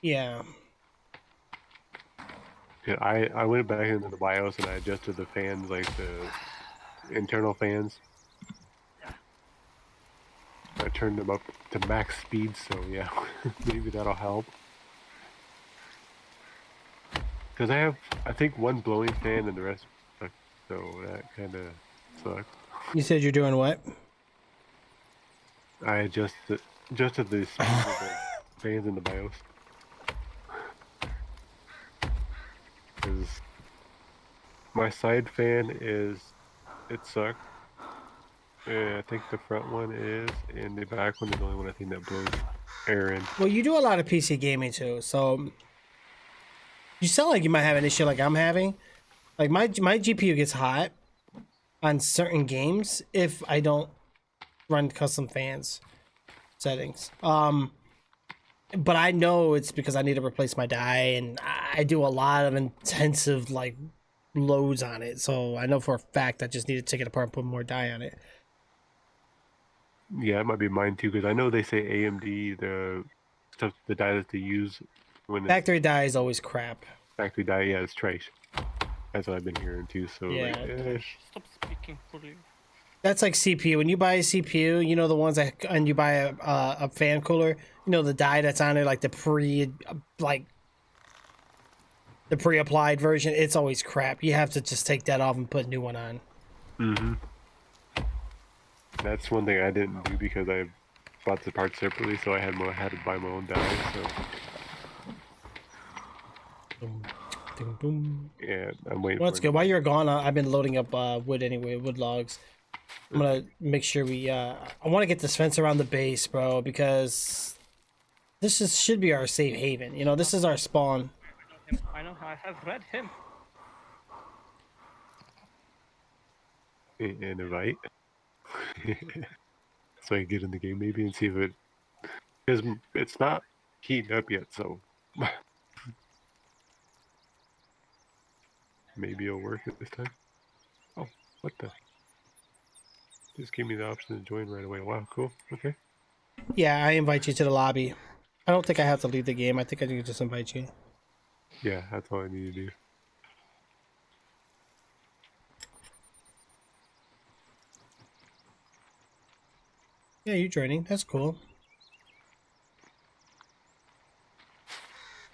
Yeah. Yeah, I went back into the BIOS and I adjusted the fans, like the internal fans. I turned them up to max speed, so yeah, maybe that'll help. Because I think one blowing fan and the rest suck, so that kind of sucks. You said you're doing what? I adjusted the speed of the fans in the BIOS. Because my side fan it sucks. Yeah, I think the front one is, and the back one is the only one I think that blows air in. Well, you do a lot of PC gaming too, so you sound like you might have an issue like I'm having. Like my GPU gets hot on certain games if I don't run custom fans settings. But I know it's because I need to replace my die, and I do a lot of intensive like loads on it. So I know for a fact I just need to take it apart and put more die on it. Yeah, it might be mine too, because I know they say AMD, the die that they use When Factory die is always crap. factory die, yeah, it's trash. That's what I've been hearing too. So Yeah. Stop speaking poorly. That's like CPU. When you buy a CPU, you know the ones that, and you buy a fan cooler, you know the die that's on it, like the pre-applied version. It's always crap. You have to just take that off and put a new one on. Mm-hmm. That's one thing I didn't do because I bought the parts separately, so I had to buy my own die. So Boom, ding, boom. yeah, I'm waiting. Well, that's good. While you're gone, I've been loading up wood anyway, wood logs. I'm gonna make sure we. I want to get this fence around the base, bro, because should be our safe haven. You know, this is our spawn. I know. I have read him. And invite, so I can get in the game maybe and see if it, because it's not heating up yet. So maybe it'll work this time. Oh, what the? Just gave me the option to join right away. Wow, cool. Okay. Yeah, I invite you to the lobby. I don't think I have to leave the game. I think I can just invite you. Yeah, that's all I need to do. Yeah, you're joining. That's cool.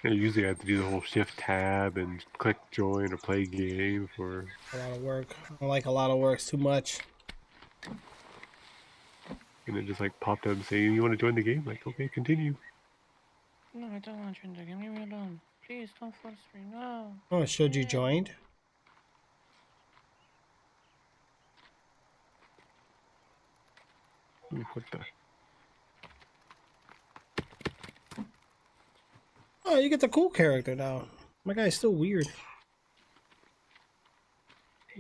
Yeah, usually I have to do the whole shift tab and click join or play game for A lot of work. I don't like a lot of work. It's too much. and it just like popped up and say you want to join the game. Like, okay, continue. No, I don't want to join the game. Leave me alone. Please don't force me. No. Oh, it showed you joined. Ooh, what the? Oh, you get the cool character now. My guy's still weird.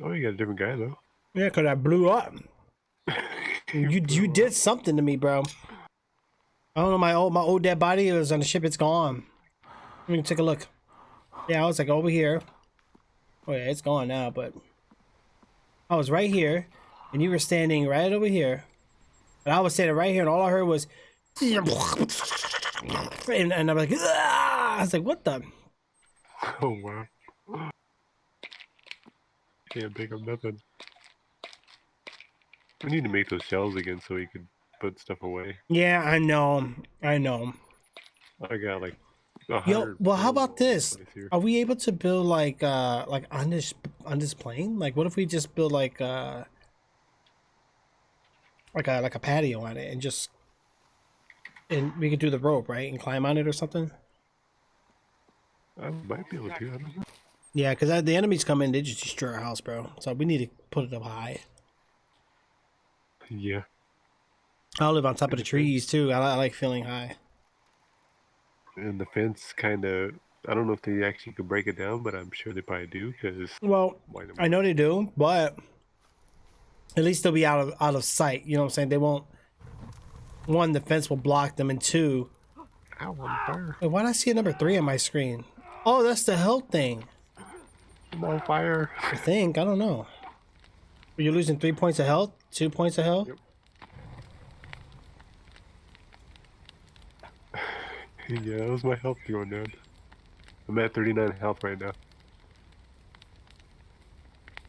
Oh, you got a different guy though. Yeah, because I blew up. You did something to me, bro. I don't know, my old dead body was on the ship. It's gone. Let me take a look. Yeah, I was like over here. Oh yeah, it's gone now, but I was right here, and you were standing right over here. And I was standing right here, and all I heard was, and I'm like, ah! I was like, what the? Oh wow. Can't pick up nothing. We need to make those shells again so we could put stuff away. Yeah, I know. I got like 100. Yo, well, how about this? Here. Are we able to build like on this plane? Like, what if we just build like a patio on it and we could do the rope, right, and climb on it or something? I might be able to. I don't know. Yeah, because the enemies come in, they just destroy our house, bro. So we need to put it up high. Yeah. I'll live on top of the trees too. I like feeling high. And the fence kind of, I don't know if they actually could break it down, but I'm sure they probably do. Because Well, I know they do, but at least they'll be out of sight. You know what I'm saying? They won't. One, the fence will block them, and two. Ow, I'm on fire. Wait, why did I see a number 3 on my screen? Oh, that's the health thing. I'm on fire. I think. I don't know. You're losing 3 points of health? 2 points of health? Yep. Yeah, that was my health going down. I'm at 39 health right now.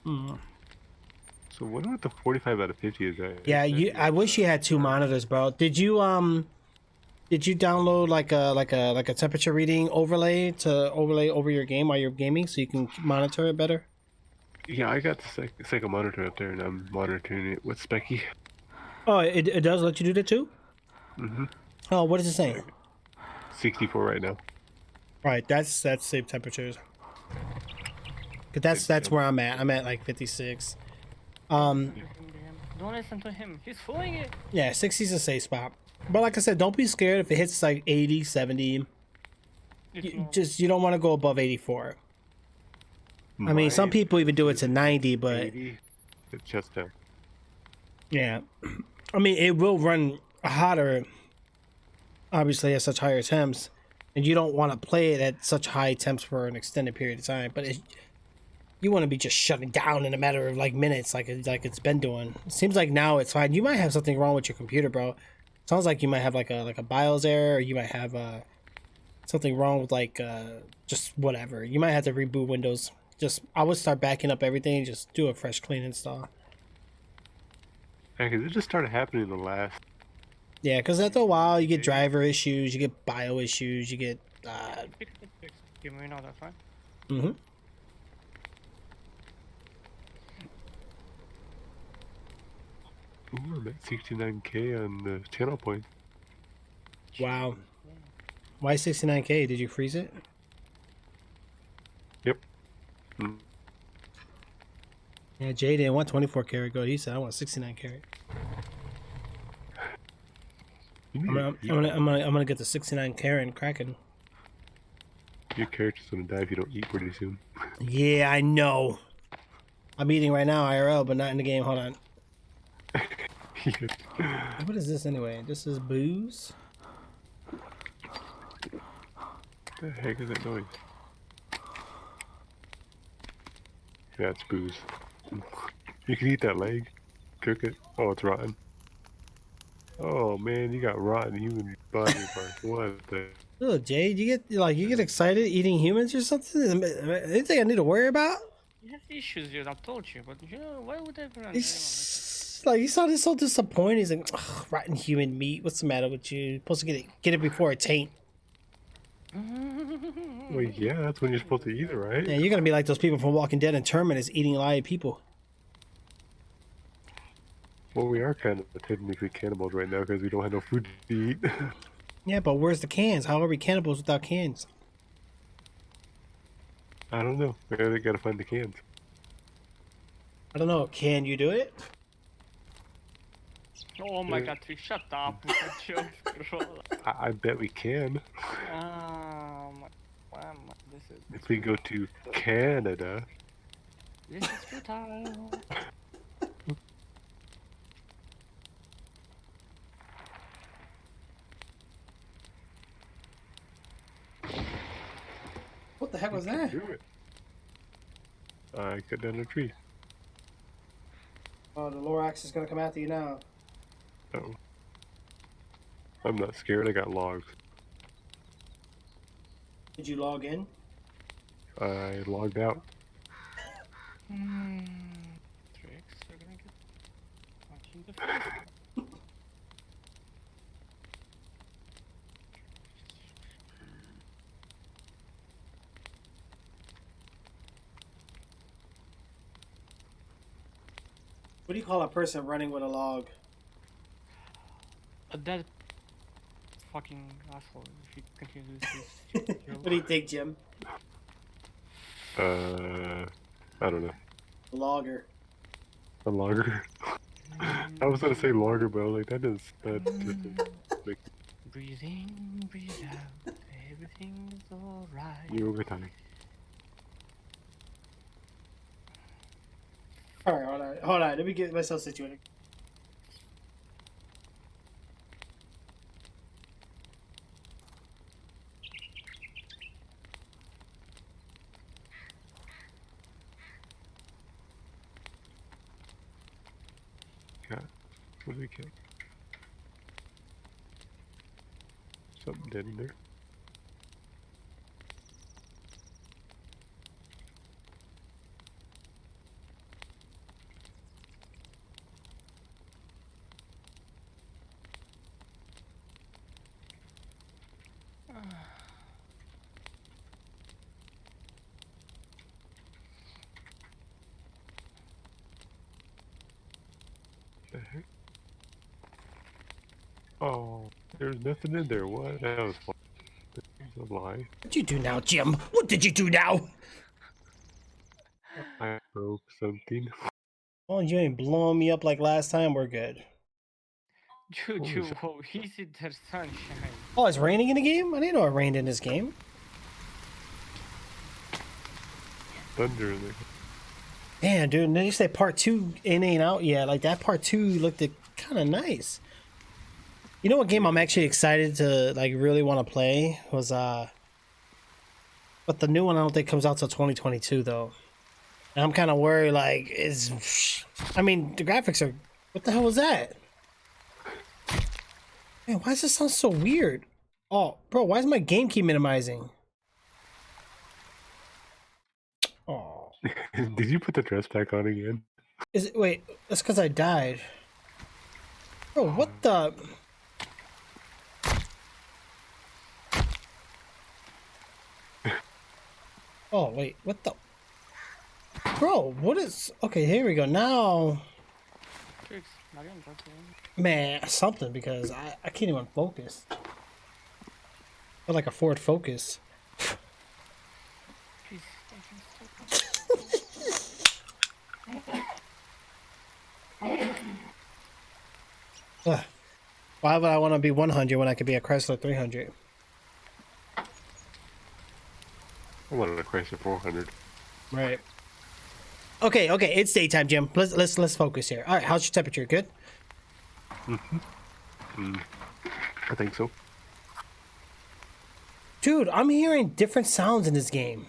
Hmm. So what about the 45 out of 50 is that? Yeah, I wish you had 2 monitors, bro. Did you download like a temperature reading overlay to overlay over your game while you're gaming so you can monitor it better? Yeah, I got the second monitor up there and I'm monitoring it with Specky. Oh, it does let you do that too? Mm-hmm. Oh, what is it saying? 64 right now. Right, that's safe temperatures. Cause that's where I'm at. I'm at like 56. Don't listen to him. He's fooling it. Yeah, 60 is a safe spot. But like I said, don't be scared if it hits like 80, 70. You don't want to go above 84. I mean, some people even do it to 90, but 80, it's just down. yeah. I mean, it will run hotter, obviously, at such higher temps, and you don't want to play it at such high temps for an extended period of time. But you want to be just shutting down in a matter of like minutes, like it's been doing. It seems like now it's fine. You might have something wrong with your computer, bro. Sounds like you might have like a BIOS error, or you might have something wrong with like just whatever. You might have to reboot Windows. Just I would start backing up everything and just do a fresh clean install. Yeah, because it just started happening in the last. Yeah, because after a while you get driver issues, you get bio issues, you get. Give me another, right? Mm-hmm. Ooh, I'm at 69K on the channel points. Wow. Why 69K? Did you freeze it? Yep. Mm. Yeah, Jay didn't want 24 karat gold. He said I want 69 karat. I'm gonna get the 69 karat and Kraken. Your character's gonna die if you don't eat pretty soon. Yeah, I know. I'm eating right now IRL, but not in the game. Hold on. What is this anyway? This is booze. What the heck is that noise? Yeah, it's booze. You can eat that leg. Cook it. Oh, it's rotten. Oh man, you got rotten human body parts. What the? Oh, Jay, you get excited eating humans or something? Anything I need to worry about? You have issues, dude. I told you, but you know, why would everyone? It's like you sounded so disappointed. He's like, rotten human meat. What's the matter with you? You're supposed to get it before it taint. Well, yeah, that's when you're supposed to eat it, right? Yeah, you're gonna be like those people from Walking Dead and Terminus eating live people. Well, we are kind of technically cannibals right now because we don't have no food to eat. Yeah, but where's the cans? How are we cannibals without cans? I don't know. Maybe they gotta find the cans. I don't know. Can you do it? Oh my god, Trick, shut up with that joke, bro. I bet we can. This is. If we go to Canada. This is futile. What the heck was that? Do it. I cut down a tree. Oh, the Lorax is gonna come after you now. Oh. I'm not scared, I got logs. Did you log in? I logged out. Tricks are gonna get fucking the face. What do you call a person running with a log? A dead fucking asshole. If you continue to do this, What do you think, Jim? I don't know. A logger. A logger? I was gonna say logger, but I was like, that doesn't make breathe in, breathe out. Everything's alright. you overtime. Alright, hold on. Let me get myself situated. God, what did we kill? Something dead in there. The heck? Oh, there's nothing in there. What? That was fun. There's a lie. What'd you do now, Jim? What did you do now? I broke something. Oh, you ain't blowing me up like last time. We're good. Juju, whoa, easy there, sunshine. Oh, it's raining in the game? I didn't know it rained in this game. Thunder in there. Damn, dude. And then you say part 2 ain't out yet. Like, that part 2 looked kind of nice. You know what game I'm actually excited to, like, really want to play? Was, but the new one I don't think comes out till 2022, though. And I'm kind of worried, like, I mean, the graphics are... What the hell was that? Man, why does this sound so weird? Oh, bro, why is my game keep minimizing? Oh, Did you put the dress back on again? is it? Wait, that's because I died. Bro, what the? Oh, wait, what the? Bro, what is? Okay, here we go. Now, man, something because I can't even focus. I feel like a Ford Focus. Ugh. Why would I want to be 100 when I could be a Chrysler 300? I wanted a Chrysler 400. Right. Okay, it's daytime, Jim. Let's focus here. All right, how's your temperature? Good. I think so. Dude, I'm hearing different sounds in this game.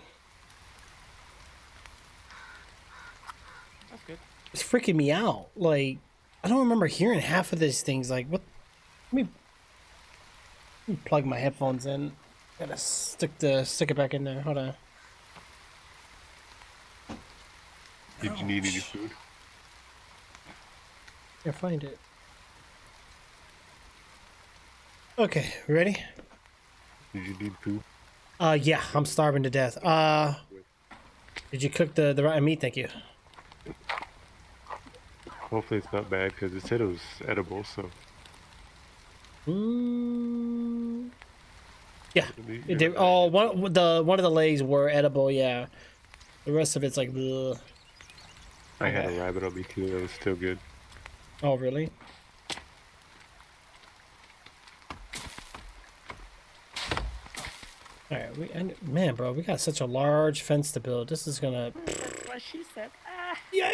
That's good. It's freaking me out. Like, I don't remember hearing half of these things. Like, what? Let me plug my headphones in. Gotta stick it back in there. Hold on. Did you need any food? Yeah, find it. Okay, ready? Did you need food? Yeah, I'm starving to death. Did you cook the rotten meat? Thank you. Hopefully it's not bad because it said it was edible. So. Yeah. Oh, one of the legs were edible. Yeah. The rest of it's like. Ugh. I had a rabbit on me too. That was still good. Oh, really? All right, man, bro, we got such a large fence to build. This is gonna. That's what she said. Ah. Yeah.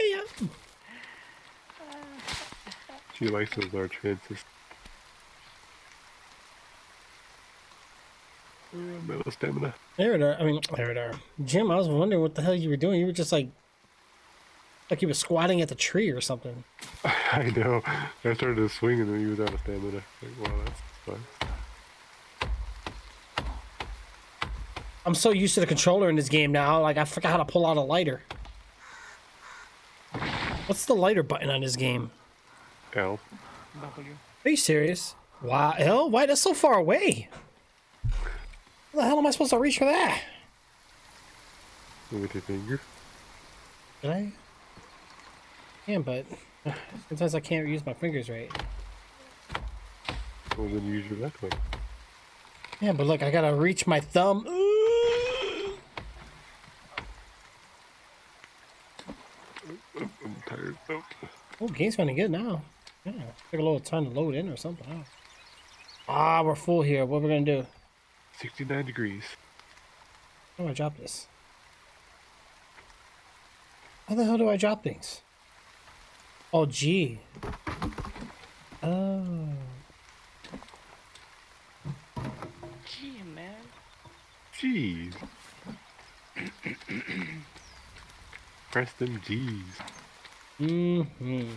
She likes those large fences. Metal stamina. There it are. Jim, I was wondering what the hell you were doing. You were just like you were squatting at the tree or something. I know. I started to swing and then you was out of stamina. Like, wow, that's fun. I'm so used to the controller in this game now. Like, I forgot how to pull out a lighter. What's the lighter button on this game? L. W. Are you serious? Wow, hell, why? That's so far away. How the hell am I supposed to reach for that? With your finger. Did I? Yeah, but sometimes I can't use my fingers right. Well, then use your left one. Yeah, but look, I gotta reach my thumb. I'm tired. Oh. Oh, game's running good now. Yeah, took a little time to load in or something. Ah, we're full here. What we're gonna do? 69 degrees. How do I drop this? How the hell do I drop things? Oh, G. Oh. Gee, man. Jeez. Press them G's. Mm-hmm.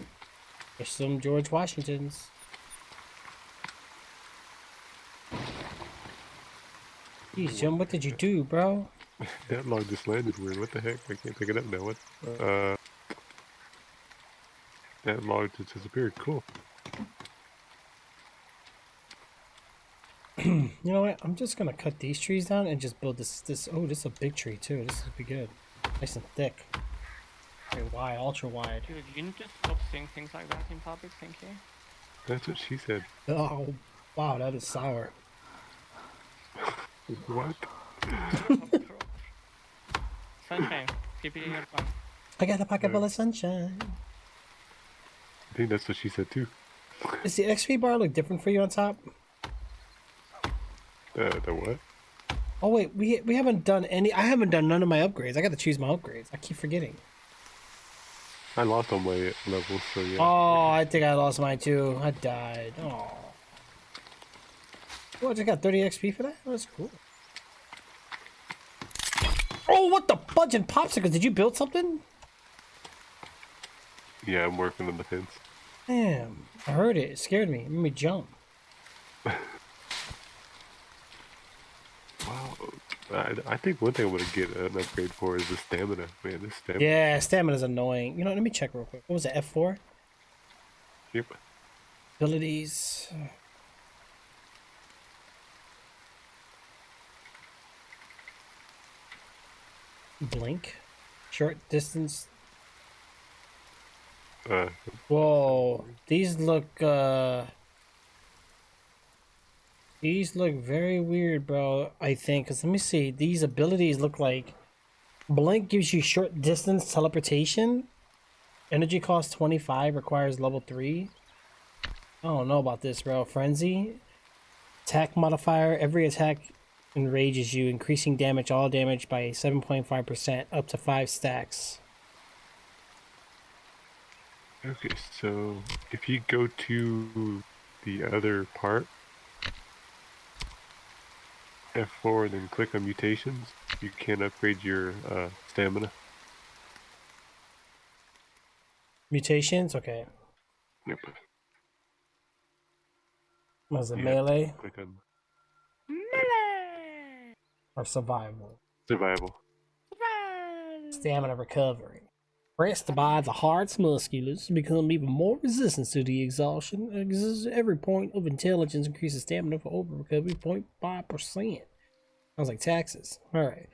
There's some George Washingtons. Jeez, Jim, what did you do, bro? That log just landed weird. What the heck? I can't pick it up now. What? That log just disappeared. Cool. You know what? I'm just gonna cut these trees down and just build this. Oh, this is a big tree too. This would be good. Nice and thick. Okay, wide, ultra wide. Dude, you need to stop saying things like that in public, thank you. That's what she said. Oh, wow, that is sour. What? Sunshine, keep it in your phone. I got a pocket full of sunshine. I think that's what she said too. Does the XP bar look different for you on top? The what? Oh wait, we haven't done any. I haven't done none of my upgrades. I got to choose my upgrades. I keep forgetting. I lost on my level, so yeah. Oh, I think I lost mine too. I died. Oh. Oh, I just got 30 XP for that? Oh, that's cool. Oh, what the fudge and popsicles? Did you build something? Yeah, I'm working on the fence. Damn, I heard it. It scared me. It made me jump. I think one thing I want to get an upgrade for is the stamina. Man, this stamina. Yeah, stamina's annoying. You know, let me check real quick. What was it, F4? Yep. Abilities. Blink. Short distance. Whoa. These look very weird, bro. I think, cause let me see. These abilities look like Blink gives you short distance teleportation. Energy cost 25, requires level 3. I don't know about this, bro. Frenzy. Attack modifier. Every attack enrages you, increasing damage, all damage by 7.5%, up to 5 stacks. Okay, so if you go to the other part, F4, then click on mutations, you can upgrade your stamina. Mutations? Okay. Yep. What is it, You melee click on Melee! or survival? survival. Stamina recovery. Pressed by the heart's musculars, become even more resistant to the exhaustion. Every point of intelligence increases stamina for over recovery 0.5%. Sounds like taxes. Alright.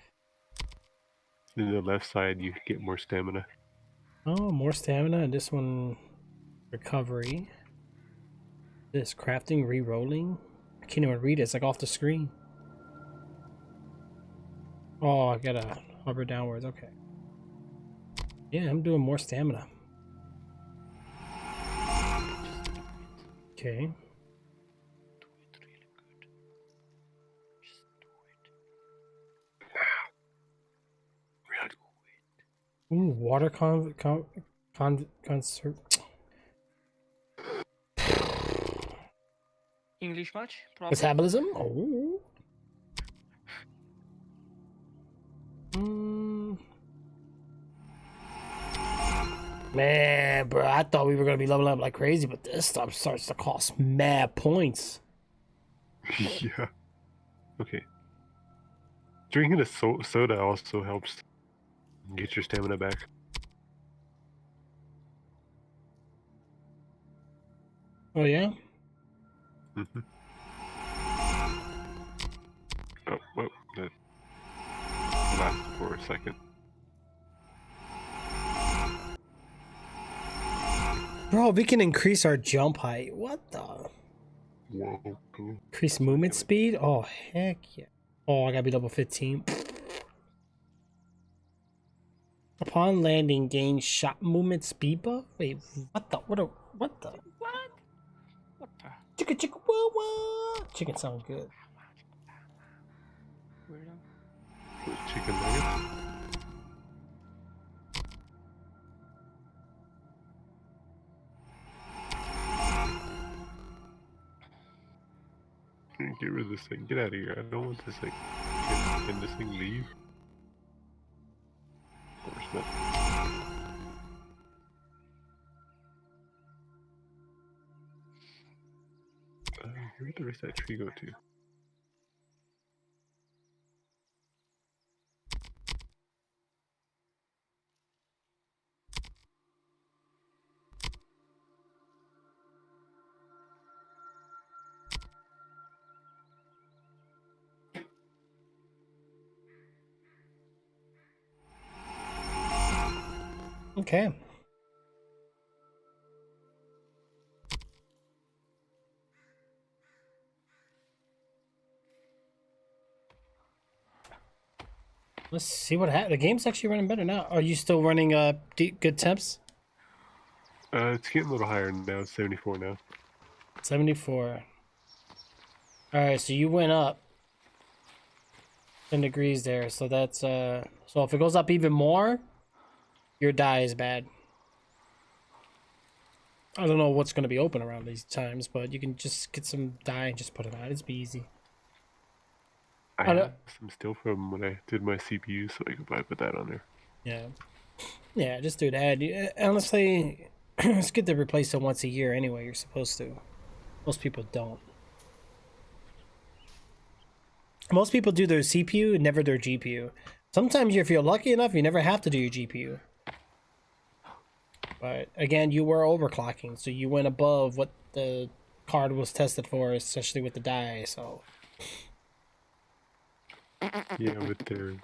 Then the left side, you get more stamina. Oh, more stamina. And this one, recovery. This crafting, re-rolling. I can't even read it. It's like off the screen. Oh, I gotta hover downwards. Okay. Yeah, I'm doing more stamina. Okay. Ooh, water English much? metabolism? Oh. Man, bro, I thought we were gonna be leveling up like crazy, but this stuff starts to cost mad points. Yeah. Okay. Drinking a soda also helps get your stamina back. Oh yeah. Mm-hmm. Oh, well, that lasted for a second. Bro, we can increase our jump height. What the? Whoa, cool. Increase movement speed? Oh, heck yeah. Oh, I gotta be level 15. Upon landing, gain shot movement speed buff? Wait, what the? What the? What? What the? Chicka chicka wah wah. Chicken sounds good. Weirdo. Chicken nuggets? Get rid of this thing. Get out of here. I don't want this thing. Can this thing leave? Of course not. Where did the rest of that tree go to? Okay. Let's see what happens. The game's actually running better now. Are you still running good temps? It's getting a little higher now. It's 74 now. 74. Alright, so you went up 10 degrees there. So that's so if it goes up even more, your die is bad. I don't know what's gonna be open around these times, but you can just get some dye and just put it on. It's be easy. I have some still from when I did my CPU, so I could probably put that on there. Yeah. Yeah, just do that. Honestly, it's good to replace it once a year anyway. You're supposed to. Most people don't. Most people do their CPU, never their GPU. Sometimes if you're lucky enough, you never have to do your GPU. But again, you were overclocking, so you went above what the card was tested for, especially with the die. So Yeah, with their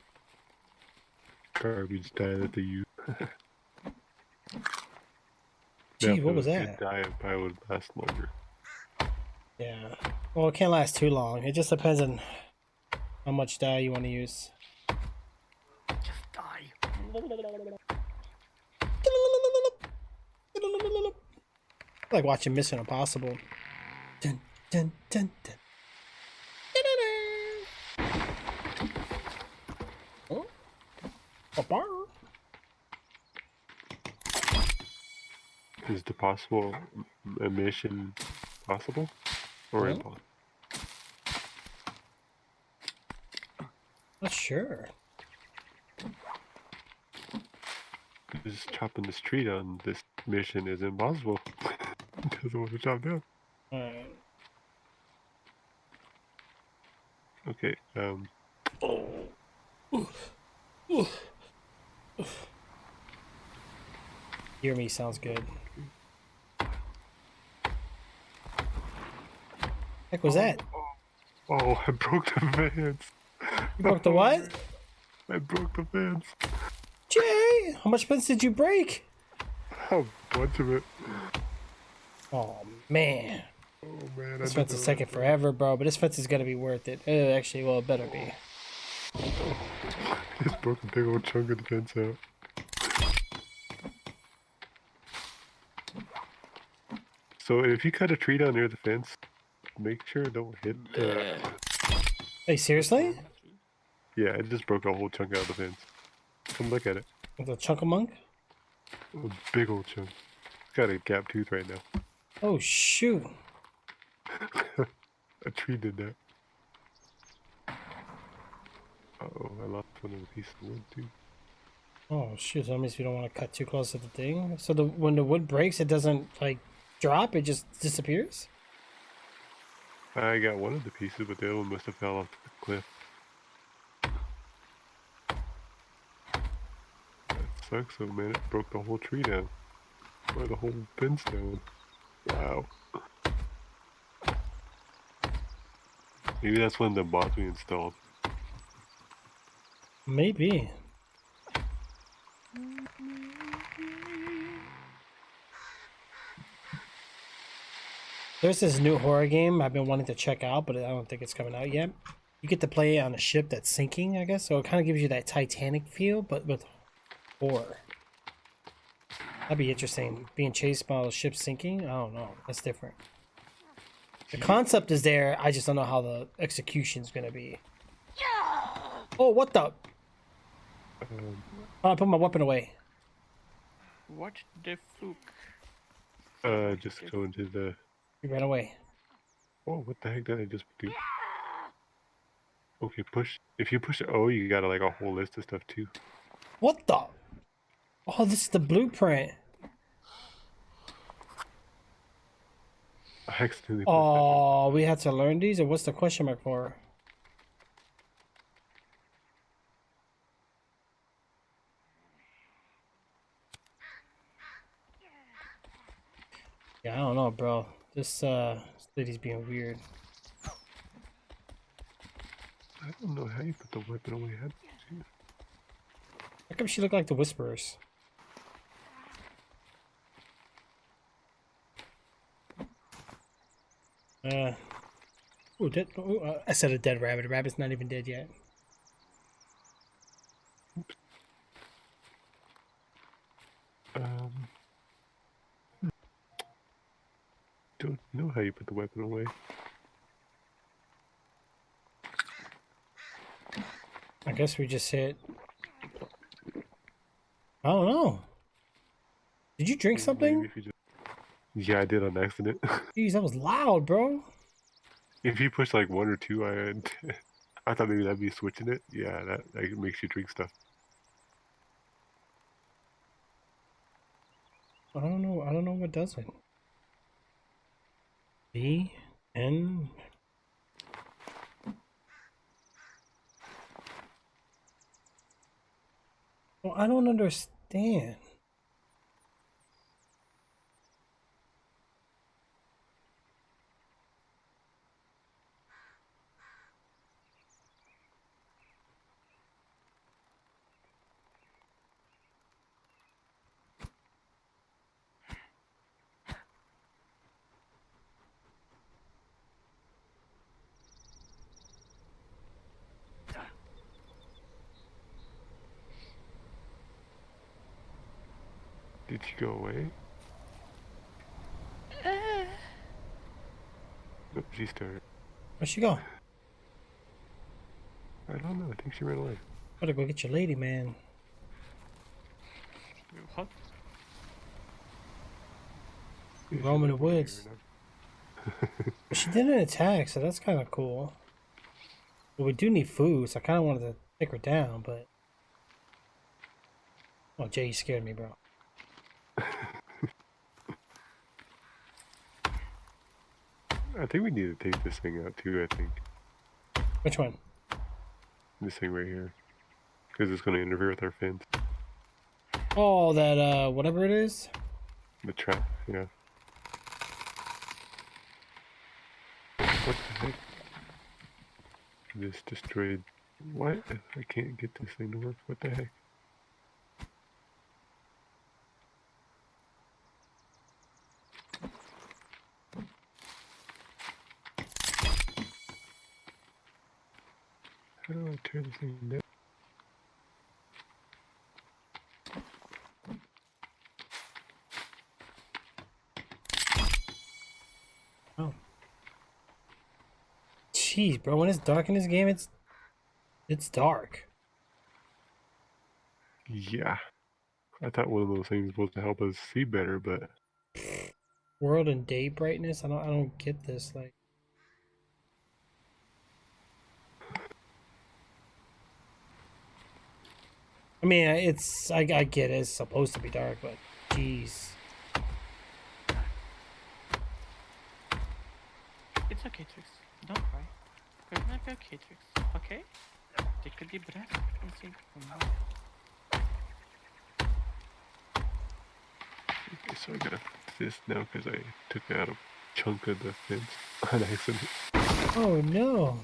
garbage die that they use. gee, what was that? Good die, it probably would last longer. Yeah. Well, it can't last too long. It just depends on how much dye you want to use. Just die. I like watching Mission Impossible. Dun, dun, dun, dun. Oh. Ba-bar. Is the possible mission possible or Huh? impossible? Not sure. Just chopping this tree down this mission is impossible. Doesn't want to chop down. Alright. Okay, Hear me sounds good. Heck was that? oh, I broke the fence. You broke the what? I broke the fence. Jay, how much fence did you break? A bunch of it. Oh man. Oh man, This fence is taking forever, bro, but this fence is gonna be worth it. Actually, well, it better be. Just broke a big old chunk of the fence out. So if you cut a tree down near the fence, make sure it don't hit the... Hey, seriously? Yeah, it just broke a whole chunk out of the fence. Come look at it. The chunk-a-monk? A big old chunk. It's got a gap tooth right now. Oh shoot. A tree did that. Uh-oh, I lost one of the pieces of wood too. Oh shoot, so that means we don't want to cut too close to the thing. So when the wood breaks, it doesn't like drop, it just disappears? I got one of the pieces, but the other one must have fell off the cliff. That sucks though, man. It broke the whole tree down. Or the whole fence down. Wow. Maybe that's when the bots we installed. Maybe. There's this new horror game I've been wanting to check out, but I don't think it's coming out yet. You get to play on a ship that's sinking, I guess, so it kind of gives you that Titanic feel, but with horror. That'd be interesting. Being chased by a ship sinking? I don't know. That's different. The concept is there, I just don't know how the execution's gonna be. Oh, what the? Oh, I put my weapon away. What the fuck? Just go into the... You ran away. Oh, what the heck did I just do? Okay, push. If you push O, you got like a whole list of stuff too. What the? Oh, this is the blueprint. I accidentally pushed Oh, we had to learn these, or what's the question mark for? Yeah, I don't know, bro. This lady's being weird. I don't know how you put the weapon away. How come she look like the Whisperers? Oh, dead. I said a dead rabbit. A rabbit's not even dead yet. Don't know how you put the weapon away. I guess we just hit. I don't know. Did you drink something? Yeah, I did on accident. Jeez, that was loud, bro. If you push like 1 or 2, I thought maybe that'd be switching it. Yeah, that makes you drink stuff. I don't know. I don't know what does it. B N. Well, I don't understand. Did she go away? Nope, she started. Where'd she go? I don't know. I think she ran away. Better go get your lady, man. What? Yeah, Roam in the she's like, woods. But she didn't attack, so that's kind of cool. But we do need food, so I kind of wanted to take her down, but... Oh, Jay, you scared me, bro. I think we need to take this thing out too, I think. Which one? This thing right here. Because it's going to interfere with our fence. Oh, that, whatever it is? The trap, yeah. What the heck? This destroyed... What? I can't get this thing to work. What the heck? How do I turn this thing down? Oh. Jeez, bro, when it's dark in this game, it's dark. Yeah. I thought one of those things was supposed to help us see better, but... World and day brightness? I don't get this, like... I mean, I get it, it's supposed to be dark, but jeez. It's okay, Trix. Don't cry. We're gonna be okay, Trix. Okay? Take a deep breath and think. Okay, so I gotta fix this now because I took out a chunk of the fence on accident. Oh no!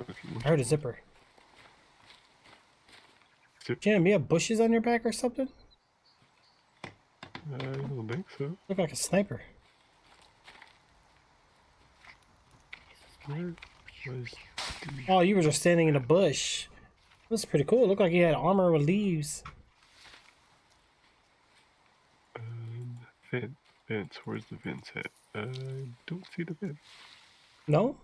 Okay, I heard a zipper. Zip. Jim, you have bushes on your back or something? I don't think so. Look like a sniper. Where was Oh, you were just standing in a bush. That's pretty cool. It looked like you had armor with leaves. fence? Fence. Where's the fence at? I don't see the fence. No?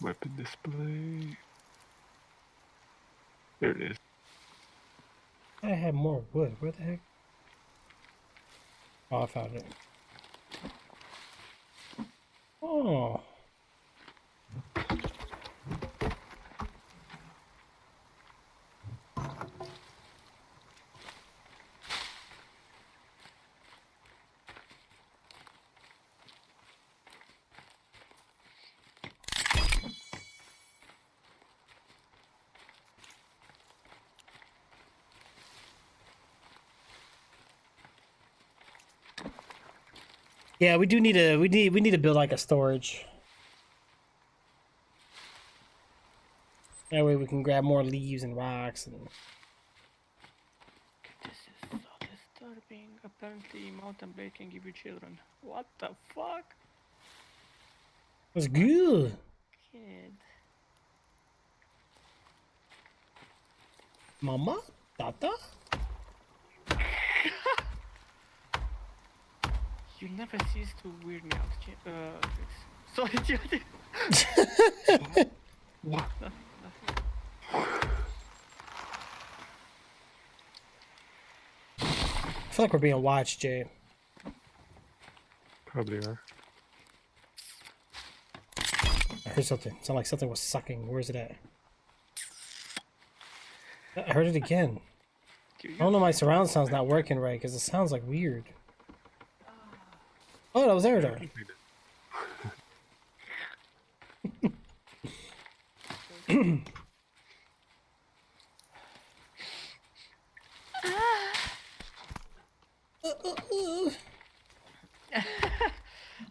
Weapon display. There it is. I had more wood. Where the heck? Oh, I found it. Oh. Yeah, we do need to we need to build like a storage. That way we can grab more leaves and rocks and This is so disturbing. Apparently, mountain blade can give you children. What the fuck? that's good. Kid. Mama? Tata? You never cease to weird me out. Sorry, dude. What? I feel like we're being watched, Jay. Probably are. I heard something. It sounded like something was sucking. Where's it at? I heard it again. I don't know, my surround sound's not working right because it sounds like weird. Oh, that was Eridar. I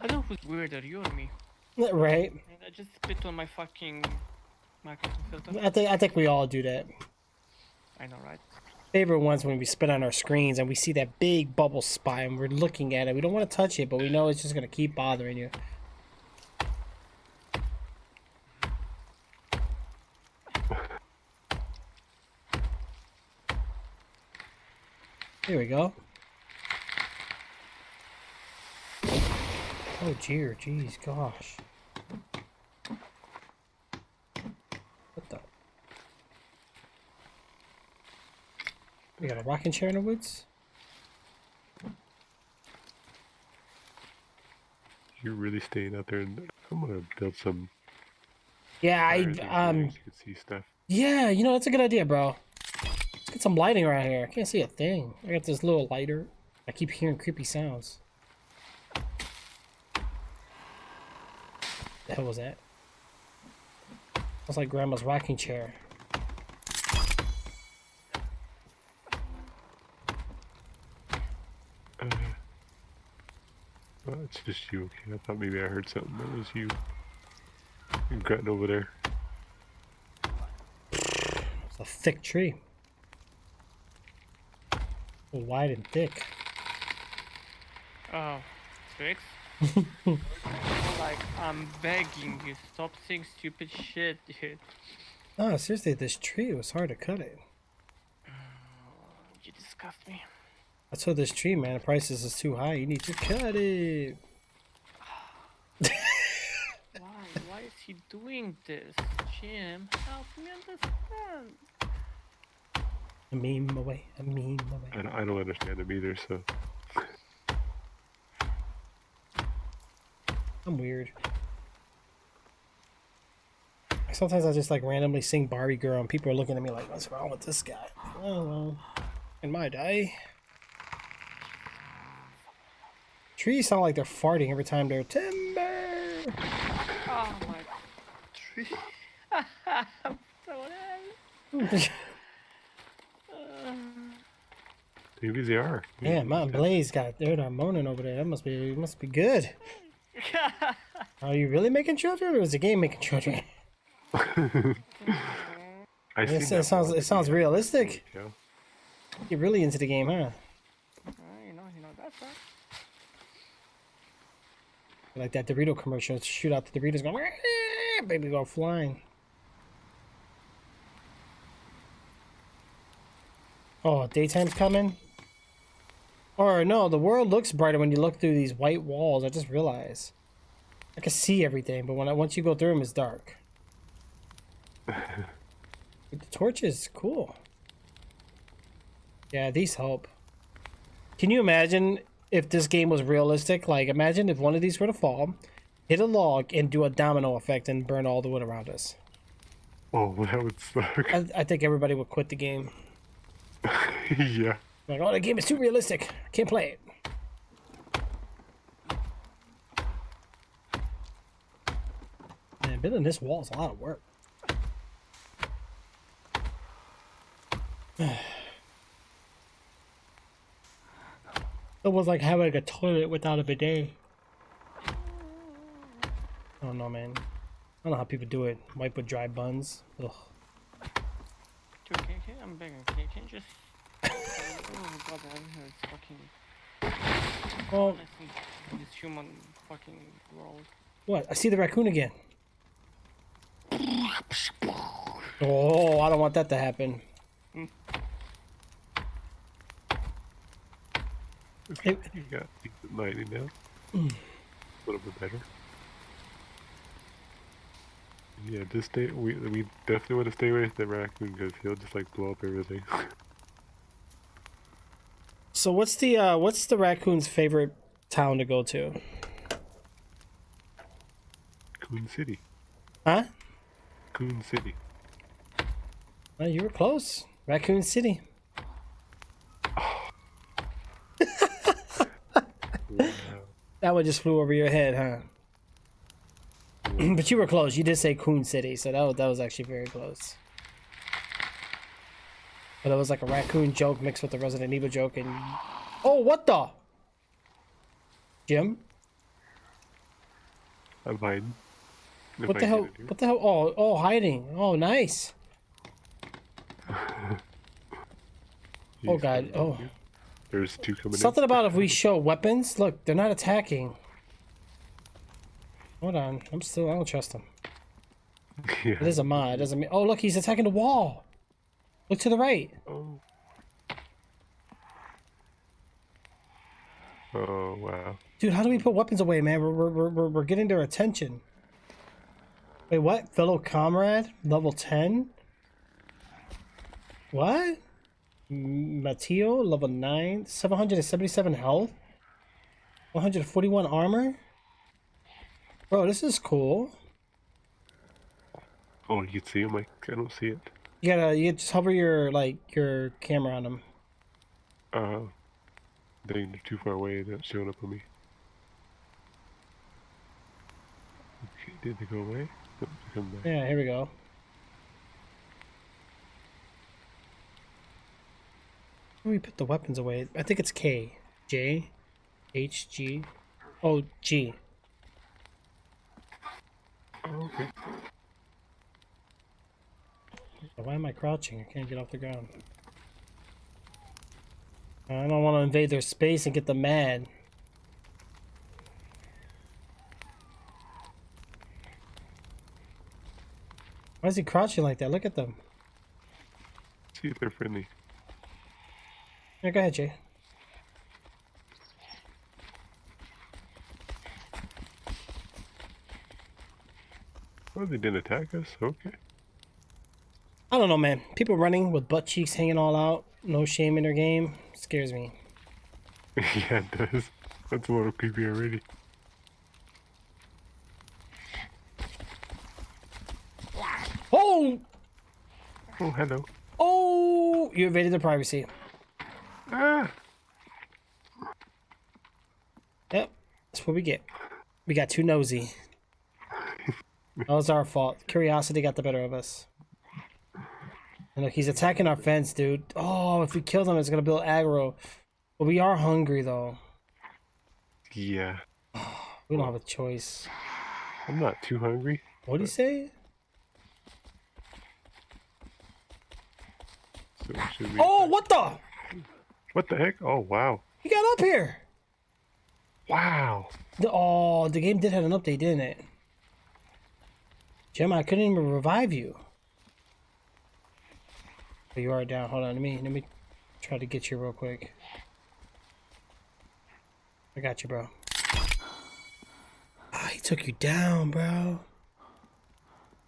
don't know who's weirder, you or me. Right. I just spit on my fucking microphone filter. I think we all do that. I know, right? Favorite ones when we spit on our screens and we see that big bubble spot and we're looking at it. We don't want to touch it, but we know it's just gonna keep bothering you. Here we go. Oh dear, jeez, gosh. What the? We got a rocking chair in the woods? You're really staying out there, and I'm gonna build some. Yeah, fire things where you can see stuff. yeah, you know, that's a good idea, bro. Let's get some lighting around here. I can't see a thing. I got this little lighter. I keep hearing creepy sounds. The hell was that? That's like grandma's rocking chair. Well, it's just you. Okay, I thought maybe I heard something. That was you. You're grunting over there. It's a thick tree. Wide and thick. Oh, tricks? Like, I'm begging you, stop saying stupid shit, dude. No, seriously, this tree, it was hard to cut it. You disgust me. I told this tree, man, the price is too high. You need to cut it. Why is he doing this? Jim, help me understand. A meme away, a meme away. I don't understand them either, so. I'm weird. Sometimes I just like randomly sing Barbie Girl and people are looking at me like, what's wrong with this guy? Oh, well, in my day. Trees sound like they're farting every time they're timber. Oh my tree. I'm so dead. Maybe they are. Yeah, Mountain Blaze got they're moaning over there. That must be good. Are you really making children, or is the game making children? It sounds realistic. Yeah. You're really into the game, huh? You know that's right. Like that Dorito commercial, shoot out the Doritos, going, baby, go flying. Oh, daytime's coming. Or no, the world looks brighter when you look through these white walls. I just realized I can see everything, but once you go through them, it's dark. The torches, cool. Yeah, these help. Can you imagine if this game was realistic? Like, imagine if one of these were to fall, hit a log, and do a domino effect and burn all the wood around us. Oh, that would suck. I think everybody would quit the game. Yeah. Like, oh, the game is too realistic. I can't play it. Man, building this wall is a lot of work. It was like having a toilet without a bidet. I don't know, man. I don't know how people do it. Wipe with dry buns. Ugh. Dude, I'm begging. Can you just... Oh god, it's fucking... Well, this human fucking world. what? I see the raccoon again. Oh, I don't want that to happen. You got decent lighting now. A little bit better. Yeah, just stay. We definitely want to stay away from the raccoon because he'll just like blow up everything. So what's the raccoon's favorite town to go to? Coon City. Huh? Coon City. Well, you were close. Raccoon City. Wow. That one just flew over your head, huh? But you were close. You did say Coon City, so that was actually very close. But it was like a raccoon joke mixed with a Resident Evil joke, and oh, what the? Jim? I'm hiding. What the hell? What the hell? Oh, hiding. Oh, nice. Oh god. Oh. There's two coming in. Something about if we show weapons. Look, they're not attacking. Hold on. I don't trust him. Yeah. It is a mod. It doesn't mean. Oh, look, he's attacking the wall. Look to the right. Oh. Oh wow. Dude, how do we put weapons away, man? We're getting their attention. Wait, what? Fellow comrade? Level 10? What? Mateo, level 9, 777 health, 141 armor. Bro, this is cool. Oh, you can see him? I don't see it. You just hover your camera on him. They're too far away. They're not showing up on me. Okay, did they go away? Nope, they come back. Yeah, here we go. Where do we put the weapons away? I think it's K, J, H, G, oh, G. Oh, okay. Why am I crouching? I can't get off the ground. I don't want to invade their space and get them mad. Why is he crouching like that? Look at them. See if they're friendly. Yeah, go ahead, Jay. Oh, they didn't attack us? Okay. I don't know, man. People running with butt cheeks hanging all out, no shame in their game, scares me. Yeah, it does. That's a little creepy already. Oh! Oh, hello. Oh! You invaded their privacy. Ah! Yep, that's what we get. We got too nosy. That was our fault. Curiosity got the better of us. And look, he's attacking our fence, dude. Oh, if we kill them, it's gonna build aggro. But we are hungry, though. Yeah. We don't have a choice. I'm not too hungry. What'd he say? So should we Oh, what the? What the heck? Oh, wow. He got up here. Wow. The game did have an update, didn't it? Jim, I couldn't even revive you. But you are down. Hold on, let me try to get you real quick. I got you, bro. Ah, he took you down, bro.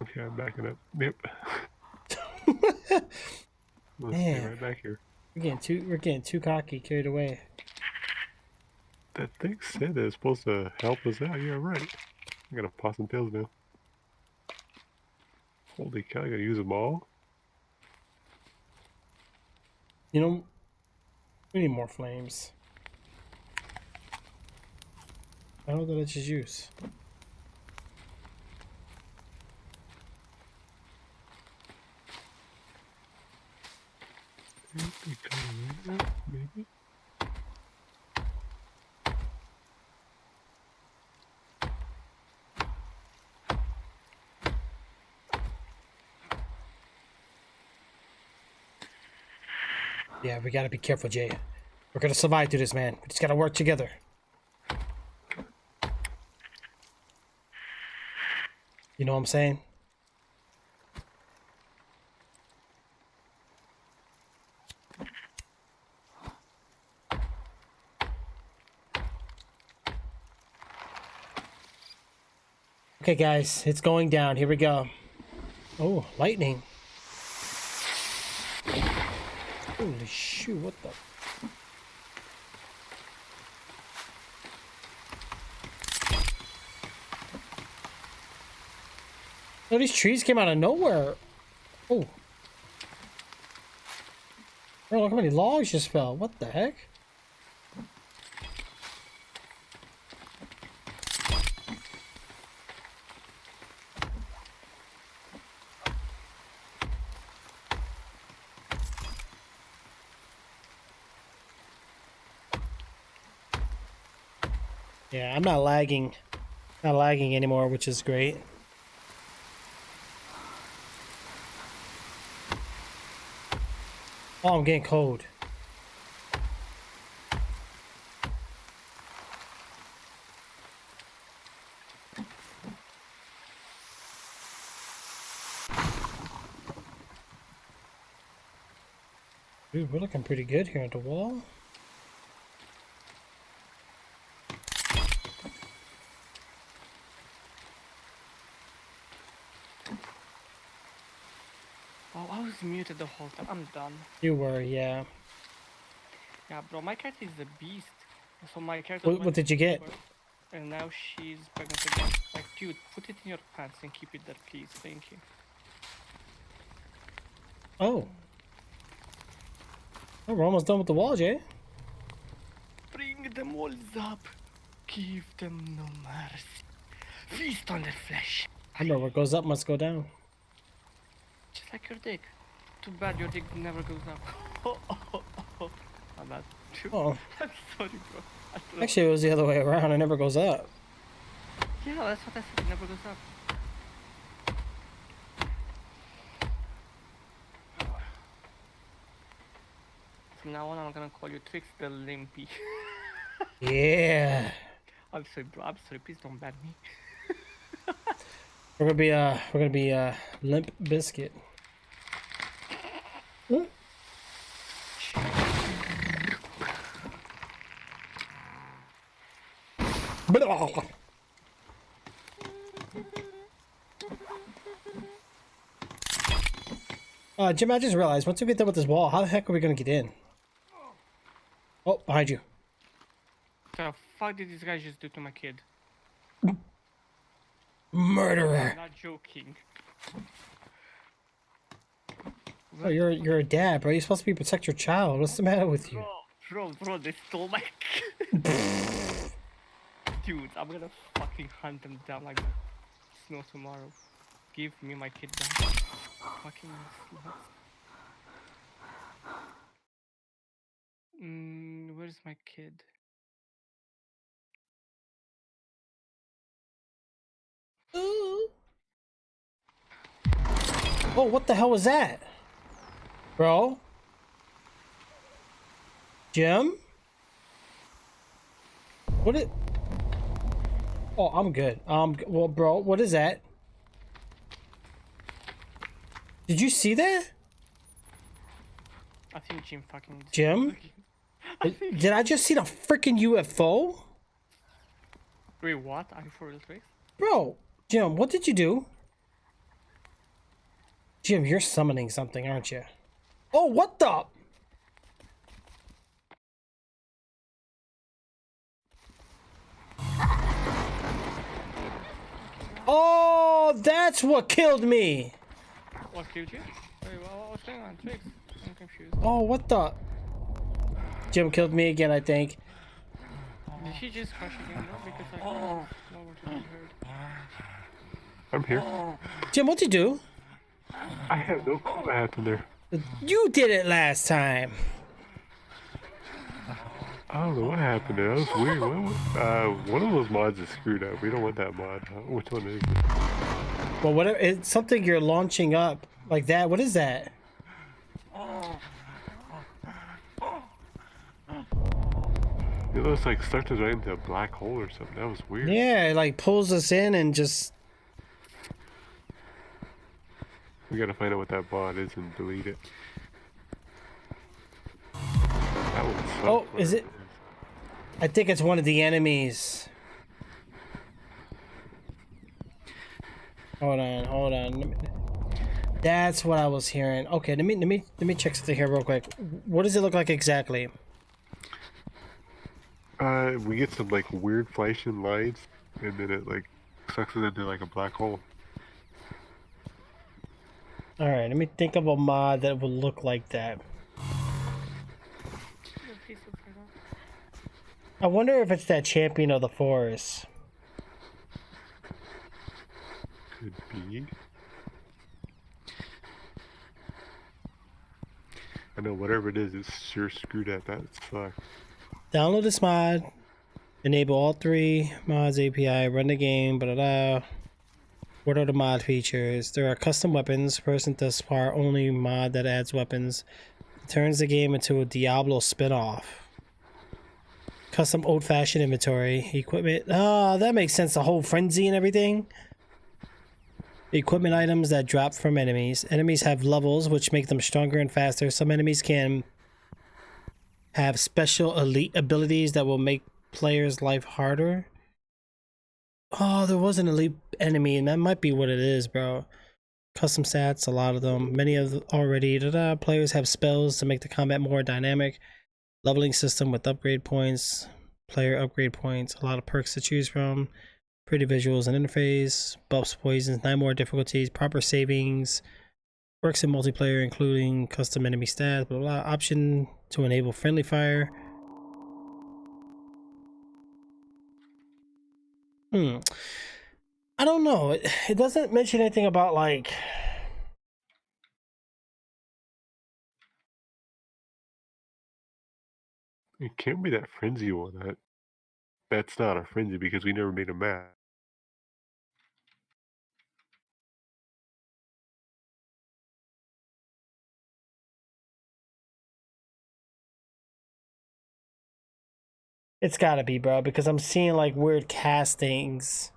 Okay, I'm backing up. Yep. Let's Man. stay right back here. We're getting too cocky, carried away. That thing said that it's supposed to help us out. Yeah, right. I gotta pop some pills now. Holy cow, I gotta use them all? You know, we need more flames. I don't know that I just use. Maybe. Yeah, we gotta be careful, Jay. We're gonna survive through this, man. We just gotta work together. You know what I'm saying? Okay, guys, it's going down. Here we go. Oh, lightning. Holy shoot, what the? Oh, these trees came out of nowhere. Oh. Oh, look how many logs just fell. What the heck? Yeah, I'm not lagging. Not lagging anymore, which is great. Oh, I'm getting cold. Dude, we're looking pretty good here at the wall. Oh, I was muted the whole time. I'm done. You were, yeah. Yeah, bro, my cat is a beast. So my cat What did you get? and now she's pregnant again. Like, dude, put it in your pants and keep it there, please. Thank you. Oh. Oh, we're almost done with the wall, Jay. Bring them all up. Give them no mercy. Feast on their flesh. Remember, what goes up must go down. Just like your dick. Too bad your dick never goes up. My bad. Oh. I'm sorry, bro. Actually, it was the other way around. It never goes up. Yeah, that's what I said. It never goes up. From now on, I'm gonna call you Twix the Limpy. Yeah. I'm sorry, bro. I'm sorry. Please don't ban me. We're gonna be Limp Biscuit. Hmm? Jim, I just realized, once we get done with this wall, how the heck are we gonna get in? Oh, behind you. The fuck did this guy just do to my kid? Murderer. I'm not joking. Oh, you're a dad, bro. You're supposed to be protect your child. What's the matter with you? Bro, they stole my kid. Dude, I'm gonna fucking hunt them down like snow tomorrow. Give me my kid back. Fucking sluts. Where's my kid? Oh, what the hell was that? Bro? Jim? What it? Oh, I'm good. Well, bro, what is that? Did you see that? I think Jim fucking. Jim? Did I just see the freaking UFO? Wait, what? Are you for real, Twix? Bro, Jim, what did you do? Jim, you're summoning something, aren't you? Oh, what the? Oh, that's what killed me. What killed you? Wait, what's going on, Twix? I'm confused. Oh, what the? Jim killed me again, I think. Did he just crush again, bro? Because I can't know what he heard. I'm here. Jim, what'd you do? I have no clue what happened there. You did it last time. I don't know what happened there. That was weird. One of those mods is screwed up. We don't want that mod. Which one is it? Well, whatever. It's something you're launching up like that. What is that? It looks like starts us right into a black hole or something. That was weird. Yeah, it like pulls us in and just. We gotta find out what that bot is and delete it. That one sucked. Oh, is it? I think it's one of the enemies. Hold on. That's what I was hearing. Okay, let me check something here real quick. What does it look like exactly? We get some like weird flashing lights, and then it like sucks it into like a black hole. All right, let me think of a mod that would look like that. I wonder if it's that champion of the forest. Could be. I know whatever it is, it's sure screwed up. That sucks. Download this mod. Enable all 3 mods API. Run the game. Blah, blah, blah. What are the mod features? There are custom weapons. Person thus far only mod that adds weapons. It turns the game into a Diablo spinoff. Custom old-fashioned inventory. Equipment. Oh, that makes sense. The whole frenzy and everything. Equipment items that drop from enemies. Enemies have levels which make them stronger and faster. Some enemies can have special elite abilities that will make players' life harder. Oh, there was an elite enemy, and that might be what it is, bro. Custom stats, a lot of them. Many of them already. Players have spells to make the combat more dynamic. Leveling system with upgrade points. Player upgrade points. A lot of perks to choose from. Pretty visuals and interface. Buffs, poisons, 9 more difficulties. Proper savings. Works in multiplayer, including custom enemy stats. Blah, blah, blah. Option to enable friendly fire. I don't know. It doesn't mention anything about like. It can't be that frenzy one. That's not a frenzy because we never made a map. It's gotta be, bro, because I'm seeing like weird castings.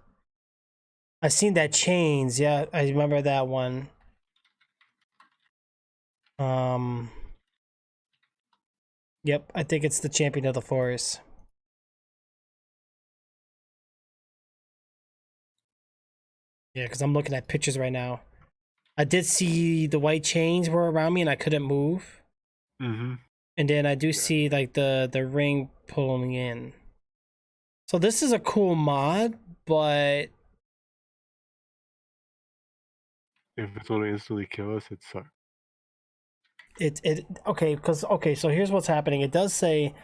I seen that chains. Yeah, I remember that one. Yep, I think it's the champion of the forest. Yeah, because I'm looking at pictures right now. I did see the white chains were around me and I couldn't move. Mm-hmm. And then I do see like the ring pulling in. So this is a cool mod, but If it's going to instantly kill us, it sucks. okay, so here's what's happening. It does say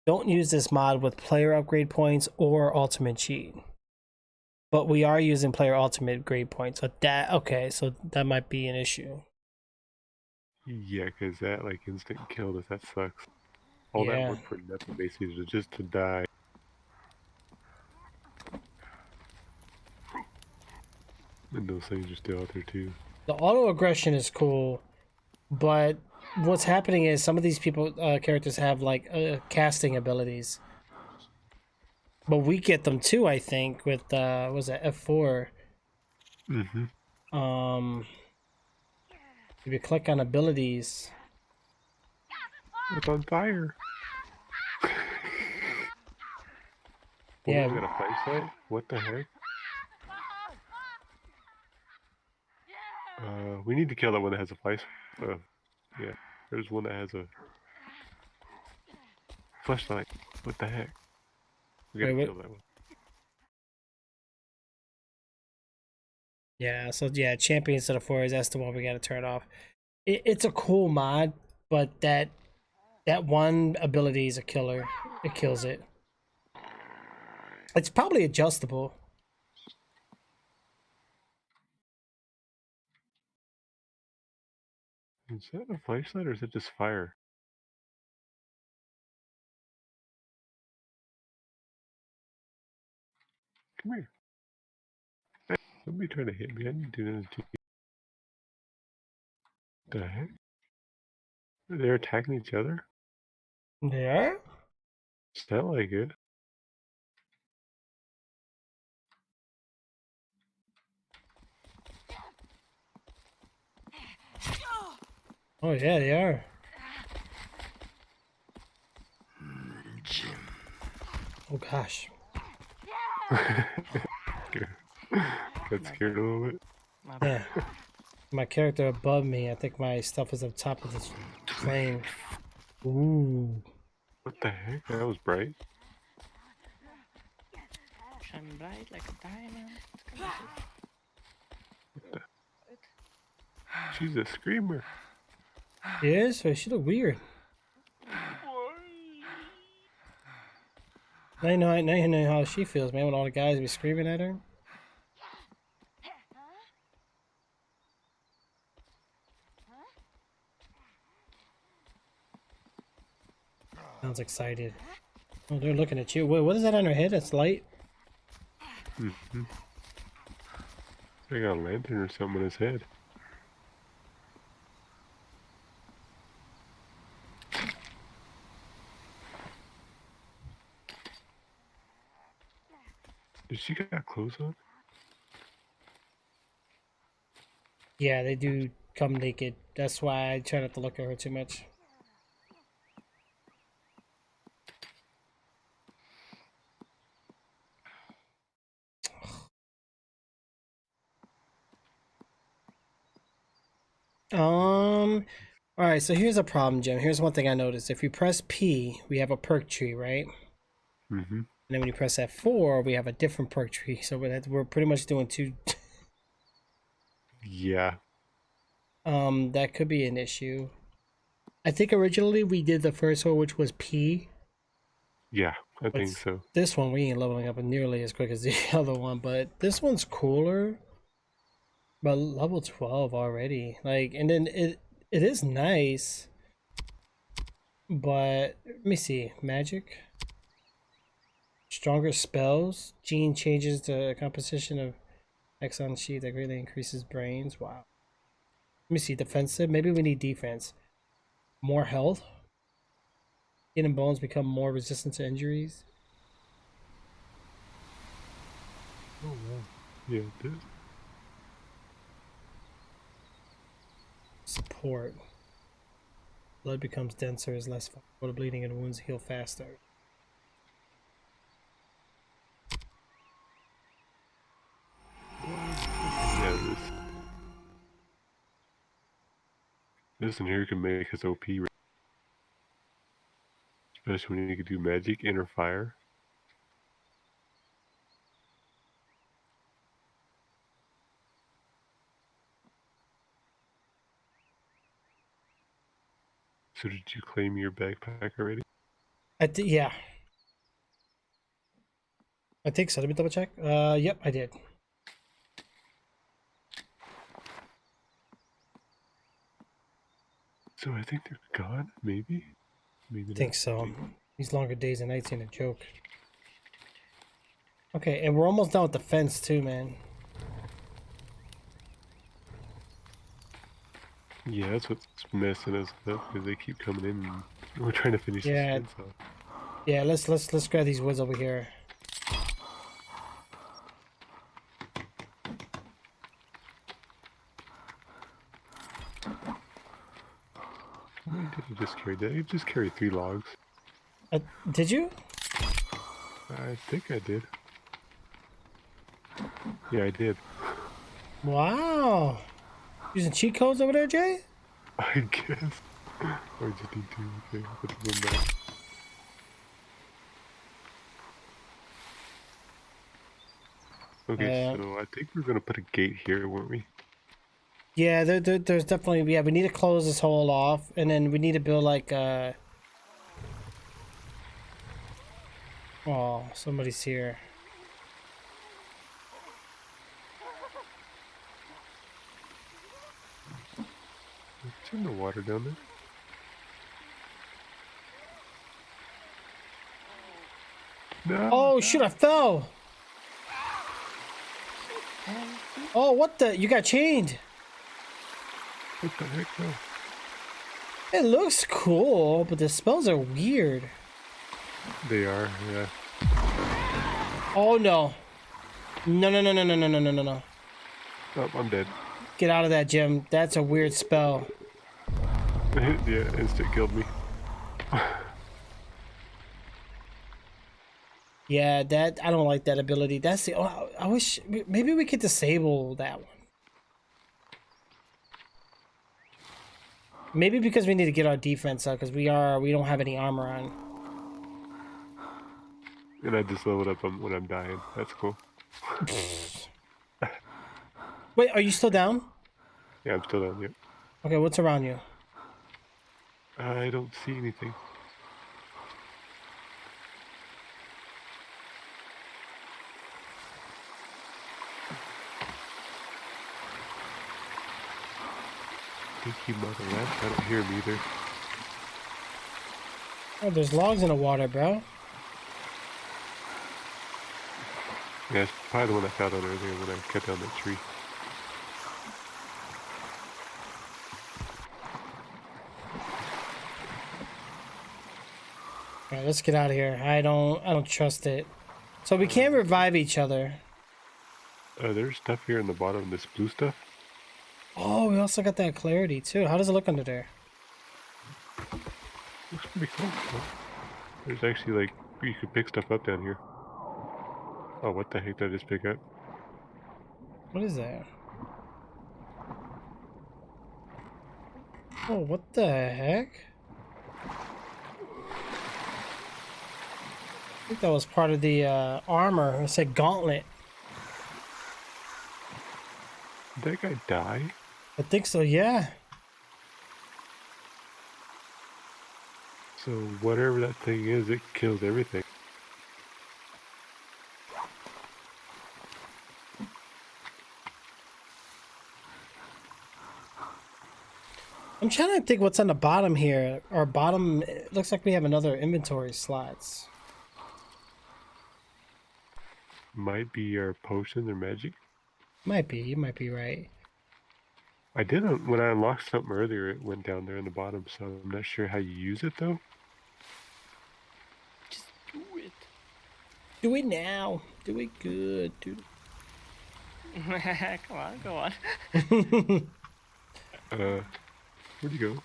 don't use this mod with player upgrade points or ultimate cheat. But we are using player ultimate grade points. So that might be an issue. Yeah, because that like instant killed us. That sucks. All that work for nothing, basically, just to die. And those things are still out there too. The auto aggression is cool, but what's happening is some of these characters have like casting abilities, but we get them too. I think with was that F4? Mm-hmm. If you click on abilities, it's on fire. Yeah. We got a flashlight? What the heck? We need to kill that one that has a flashlight. Yeah, there's one that has a flashlight. What the heck? We gotta kill that one. Yeah, so yeah, Champions of the Forest, that's the one we gotta turn off. It's a cool mod, but that one ability is a killer. It kills it. It's probably adjustable. Is that a flashlight or is it just fire? Come here. Hey, somebody trying to hit me. I didn't do nothing to you. The heck? They're attacking each other? They are? Sound like it. Oh yeah, they are. Oh gosh. Got scared a little bit. Yeah. My character above me, I think my stuff is up top of the plane. Ooh. What the heck? That was bright. Shine bright like a diamond. What the? She's a screamer. She is? Or she look weird. Now you know how she feels, man, when all the guys be screaming at her. Sounds excited. Oh, they're looking at you. Wait, what is that on her head? That's light? Mm-hmm. I got a lantern or something on his head. Did she got clothes on? Yeah, they do come naked. That's why I try not to look at her too much. All right, so here's a problem, Jim. Here's one thing I noticed. If you press P, we have a perk tree, right? Mm-hmm. And then when you press F4, we have a different perk tree. So we're pretty much doing two. Yeah. That could be an issue. I think originally we did the first one, which was P. Yeah, I But think so. this one we ain't leveling up nearly as quick as the other one. But this one's cooler. But level 12 already. Like, and then it is nice. But let me see. Magic. Stronger spells. Gene changes the composition of Exxon sheet that greatly increases brains. Wow. Let me see. Defensive. Maybe we need defense. More health. Skin and bones become more resistant to injuries. Oh wow. Yeah, it did. Support. Blood becomes denser, is less vulnerable to bleeding, and wounds heal faster. Yeah, this in here can make his OP, especially when you can do magic, inner fire. So did you claim your backpack already? Yeah. I think so. Let me double check. Yep, I did. So I think they're gone, maybe? Maybe I think not. so. These longer days and nights ain't a joke. Okay, and we're almost done with the fence too, man. Yeah, that's what's messing us up, because they keep coming in and we're trying to finish this Yeah, fence off. yeah. Let's grab these woods over here. How many did you just carry? Did you just carry 3 logs? Did you? I think I did. Yeah, I did. Wow. Using cheat codes over there, Jay? I guess. Or just need to. Okay, I'll put them back. Okay, so I think we're gonna put a gate here, weren't we? Yeah, there's definitely, yeah, we need to close this hole off, and then we need to build like oh, somebody's here. Turn the water down there. No. Oh shoot, I fell. Oh, what the? You got chained. What the heck, no? It looks cool, but the spells are weird. They are, yeah. Oh no. No, no, no, no, no, no, no, no, no, no. Oh, I'm dead. Get out of that, Jim. That's a weird spell. Yeah, instant killed me. Yeah, that, I don't like that ability. That's the, oh, I wish, maybe we could disable that one. Maybe because we need to get our defense up, because we don't have any armor on. And I just leveled up when I'm dying. That's cool. Wait, are you still down? Yeah, I'm still down, yep. Okay, what's around you? I don't see anything. I think he might have left. I don't hear him either. Oh, there's logs in the water, bro. Yeah, it's probably the one I fell down earlier when I cut down that tree. All right, let's get out of here. I don't trust it. So we can't revive each other. There's stuff here in the bottom, this blue stuff. Oh, we also got that clarity too. How does it look under there? Looks pretty cool. There's actually like, you could pick stuff up down here. Oh, what the heck did I just pick up? What is that? Oh, what the heck? I think that was part of the armor. It said gauntlet. Did that guy die? I think so, yeah. So whatever that thing is, it kills everything. I'm trying to think what's on the bottom here. Our bottom, it looks like we have another inventory slots. Might be our potions or magic. Might be, you might be right. I didn't, when I unlocked something earlier, it went down there in the bottom, so I'm not sure how you use it though. Just do it. Do it now. Do it good, dude. Come on, go on. Where'd you go?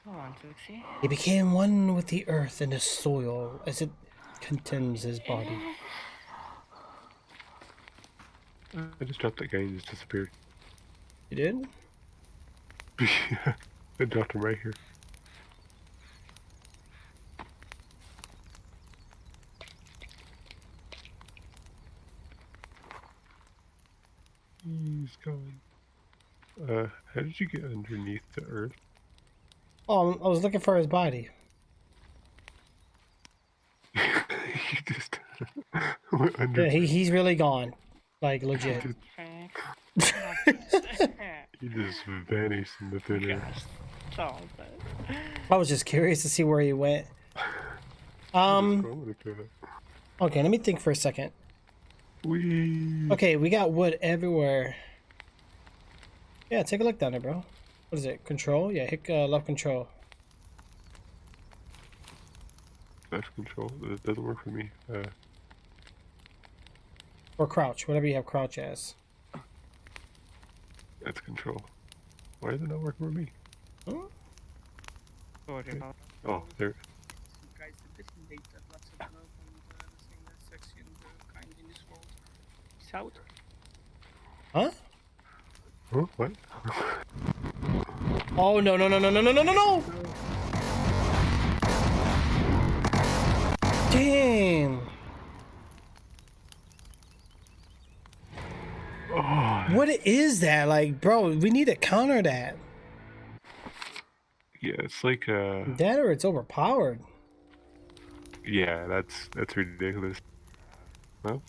Come on, Tootsie. He became one with the earth and the soil as it contains his body. I just dropped that guy and he just disappeared. You did? Yeah, I dropped him right here. He's gone. How did you get underneath the earth? Oh, I was looking for his body. You just went under. Yeah, he's really gone. Like, legit. He just vanished in the thin air. Stop it. I was just curious to see where he went. Okay, let me think for a second. Okay, we got wood everywhere. Yeah, take a look down there, bro. What is it? Control? Yeah, hit left control. Left control? That doesn't work for me. Or crouch, whatever you have crouch as. That's control. Why is it not working for me? Hmm? Sorry about Oh, there. guys, this is data, lots of love and everything that's sexy and kind in this world. Peace out. Huh? Huh? What? Oh, no, no, no, no, no, no, no, no, no! Damn! Oh. What is that? Like, bro, we need to counter that. Yeah, it's like That or it's overpowered. yeah, that's ridiculous. Well.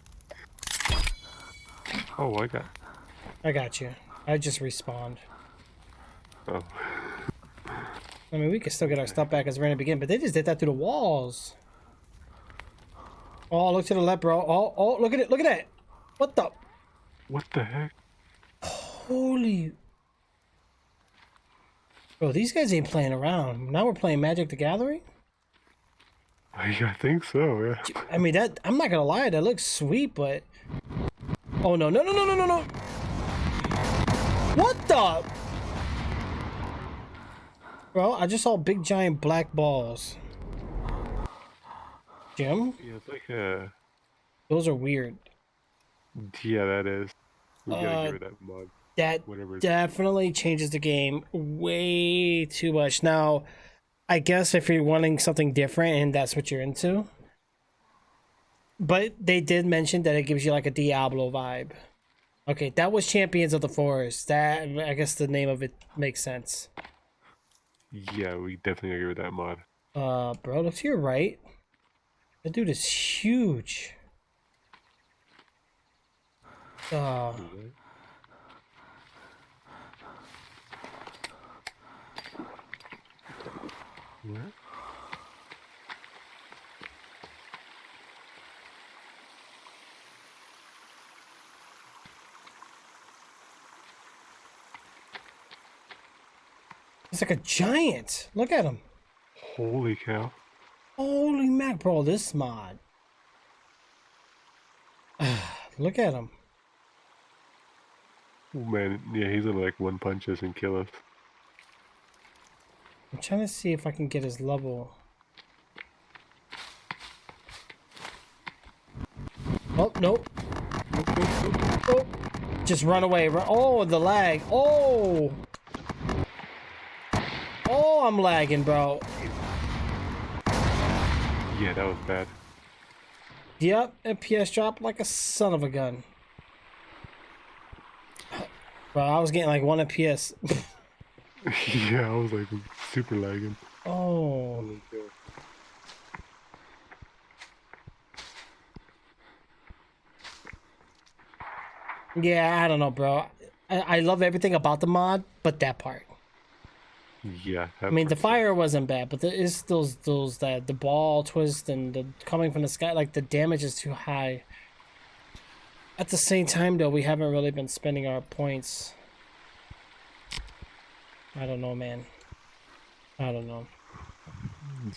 Oh, I got you. I just respawned. Oh. I mean, we can still get our stuff back as we're in the beginning, but they just did that through the walls. Oh, look to the left, bro. Oh, look at it. Look at that. What the? What the heck? Holy. Bro, these guys ain't playing around. Now we're playing Magic the Gathering? I think so, yeah. I mean, that, I'm not gonna lie, that looks sweet, but... Oh, no, no, no, no, no, no, no! What the? Bro, I just saw big giant black balls. Jim? Yeah, it's like Those are weird. yeah, that is. We gotta give it that mod. That Whatever. definitely changes the game way too much. Now, I guess if you're wanting something different and that's what you're into. But they did mention that it gives you like a Diablo vibe. Okay, that was Champions of the Forest. That, I guess the name of it makes sense. Yeah, we definitely gotta give it that mod. Bro, look to your right. That dude is huge. What? He's like a giant. Look at him. Holy cow. Holy mac, bro, this mod. Look at him. Oh man, yeah, he's gonna like one punch us and kill us. I'm trying to see if I can get his level. Oh, nope. Oh, just run away. Oh, the lag. Oh. Oh, I'm lagging, bro. Yeah, that was bad. Yep, FPS dropped like a son of a gun. Bro, I was getting like 1 FPS. Yeah, I was like super lagging. Oh. Yeah, I don't know, bro. I love everything about the mod, but that part. Yeah. I mean, the fire wasn't bad, but there is those that the ball twist and the coming from the sky, like the damage is too high. At the same time, though, we haven't really been spending our points. I don't know, man. I don't know.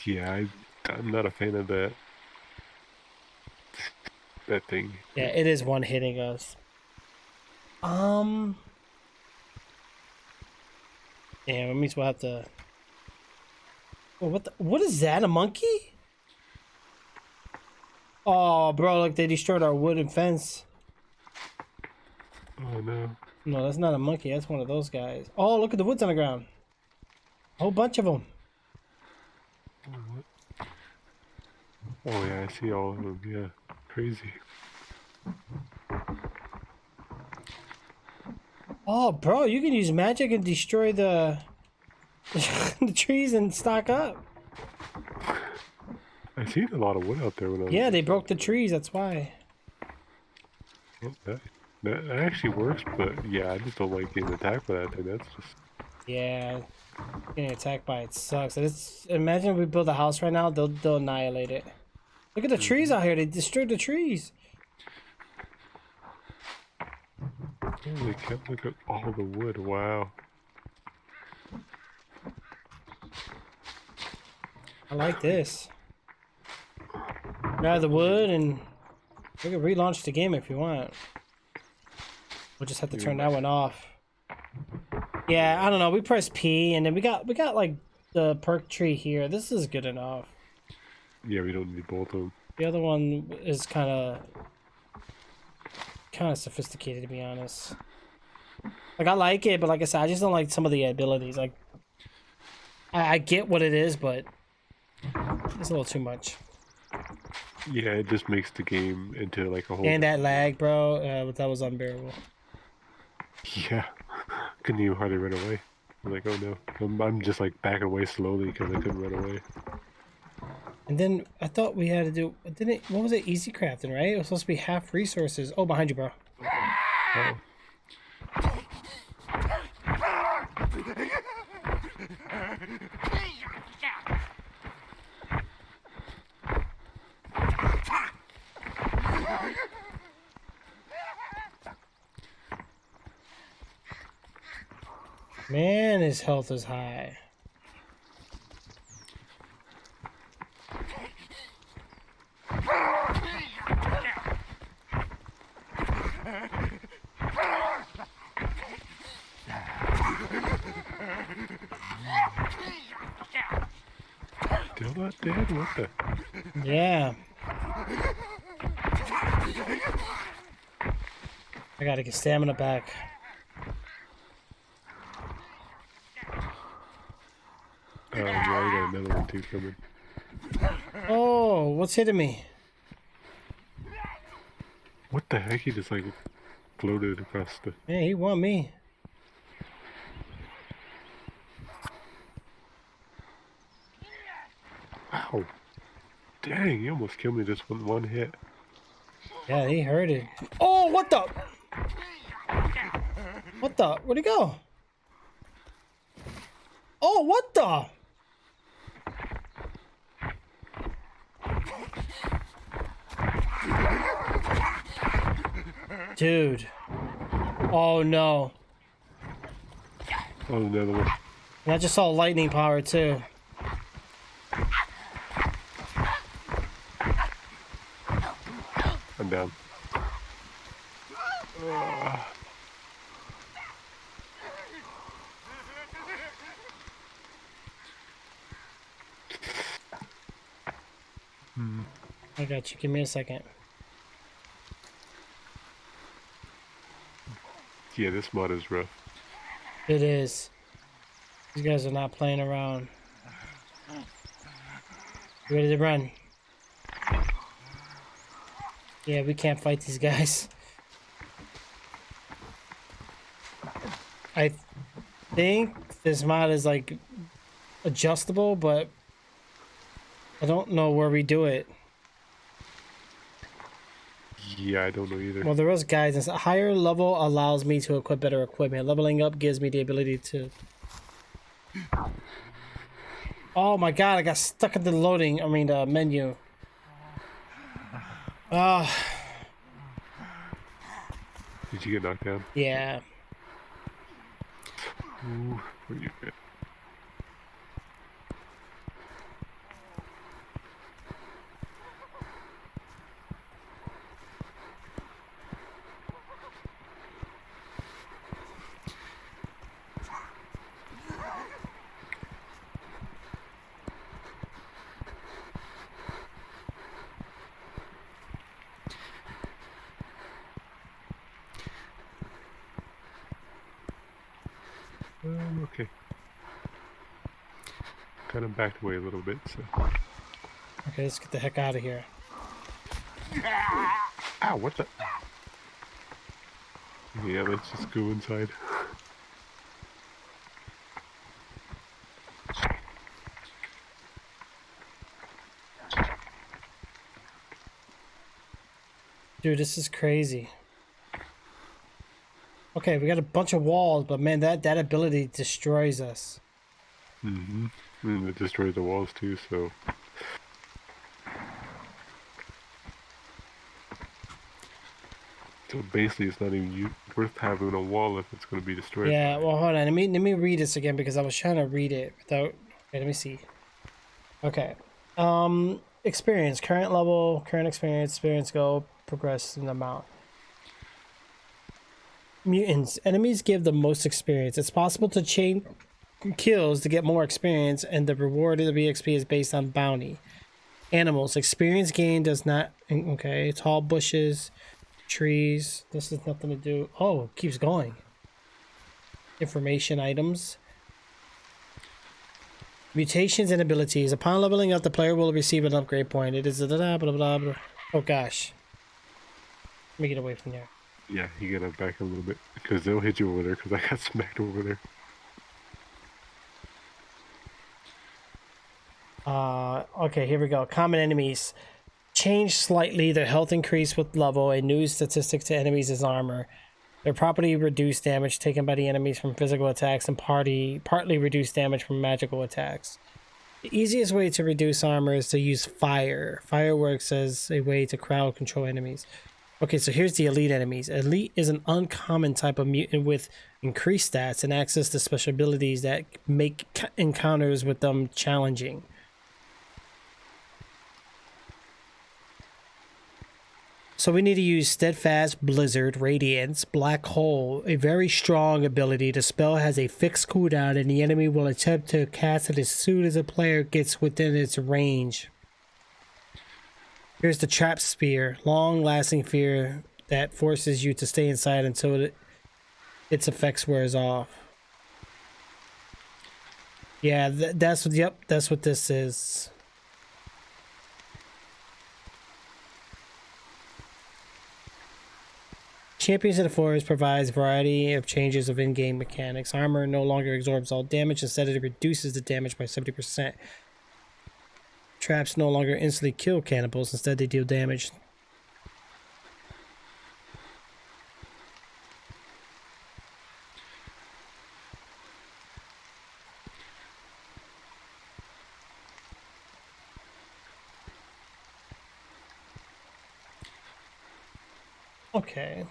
Yeah, I'm not a fan of that thing. Yeah, it is one hitting us. Yeah, it means we'll have to. Oh, what is that? A monkey? Oh, bro, look, they destroyed our wooden fence. Oh no. No, that's not a monkey. That's one of those guys. Oh, look at the woods on the ground. A whole bunch of them. Oh yeah, I see all of them. Yeah, crazy. Oh, bro, you can use magic and destroy the the trees and stock up. I seen a lot of wood out there when I was. Yeah, they broke the trees. That's why. Oh, that actually works, but yeah, I just don't like getting attacked by that thing. That's just. Yeah, getting attacked by it sucks. It's, imagine if we build a house right now, they'll annihilate it. Look at the trees out here. They destroyed the trees. Holy cow! Look at all the wood. Wow. I like this. Grab the wood and we can relaunch the game if you want. We'll just have to turn that one off. Yeah, I don't know. We press P and then we got like the perk tree here. This is good enough. Yeah, we don't need both of them. The other one is kind of sophisticated, to be honest. Like, I like it, but like I said, I just don't like some of the abilities. Like, I get what it is, but it's a little too much. Yeah, it just makes the game into like a whole. And that lag, bro, that was unbearable. Yeah, couldn't even hardly run away. I'm like, oh no, I'm just like backing away slowly because I couldn't run away. And then I thought we had to do, what was it? Easy crafting, right? It was supposed to be half resources. Oh, behind you, bro. Oh. Man, his health is high. Still not dead? What the? Yeah. I gotta get stamina back. Oh yeah, we got another one too coming. Oh, what's hitting me? What the heck? He just like floated across the. Man, he want me. Wow. Dang, he almost killed me just with one hit. Yeah, he heard it. Oh, what the? What the? Where'd he go? Oh, what the? Dude. Oh, no. Oh, another one. And I just saw lightning power too. I'm down. I got you. Give me a second. Yeah, this mod is rough. It is. These guys are not playing around. You ready to run? Yeah, we can't fight these guys. I think this mod is like adjustable, but I don't know where we do it. Yeah, I don't know either. Well, there is guidance. A higher level allows me to equip better equipment. Leveling up gives me the ability to... Oh my god, I got stuck at the loading, menu. Did you get knocked down? Yeah. Ooh, where you at? Okay. Kind of backed away a little bit, so. Okay, let's get the heck out of here. Ow, what the? Yeah, let's just go inside. Dude, this is crazy. Okay, we got a bunch of walls, but man, that ability destroys us. Mm-hmm. And it destroys the walls too, so. So basically, it's not even worth having a wall if it's going to be destroyed. Yeah, well, hold on. Let me read this again because I was trying to read it without... Okay, let me see. Okay. Experience. Current level, current experience go, progress in amount. Mutants. Enemies give the most experience. It's possible to chain kills to get more experience, and the reward of the XP is based on bounty. Animals. Experience gain does not... Okay, tall bushes, trees. This has nothing to do... Oh, it keeps going. Information items. Mutations and abilities. Upon leveling up, the player will receive an upgrade point. It is blah, blah, blah, blah. Oh gosh. Let me get away from there. Yeah, you gotta back a little bit because they'll hit you over there because I got smacked over there. Okay, here we go. Common enemies. Change slightly. Their health increase with level. A new statistic to enemies is armor. Their property reduced damage taken by the enemies from physical attacks and partly reduced damage from magical attacks. The easiest way to reduce armor is to use fire. Fire works as a way to crowd control enemies. Okay, so here's the elite enemies. Elite is an uncommon type of mutant with increased stats and access to special abilities that make encounters with them challenging. So we need to use Steadfast, Blizzard, Radiance, Black Hole, a very strong ability. The spell has a fixed cooldown and the enemy will attempt to cast it as soon as a player gets within its range. Here's the Trap Spear, long-lasting fear that forces you to stay inside until its effects wears off. Yeah, that's what this is. Champions of the Forest provides a variety of changes of in-game mechanics. Armor no longer absorbs all damage, instead it reduces the damage by 70%. Traps no longer instantly kill cannibals, instead they deal damage. Okay.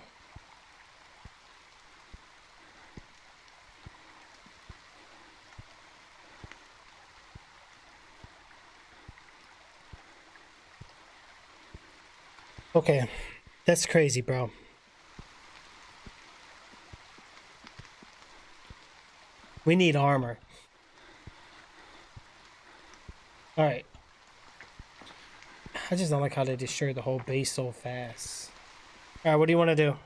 Okay, that's crazy, bro. We need armor. All right. I just don't like how they destroy the whole base so fast. All right, what do you want to do?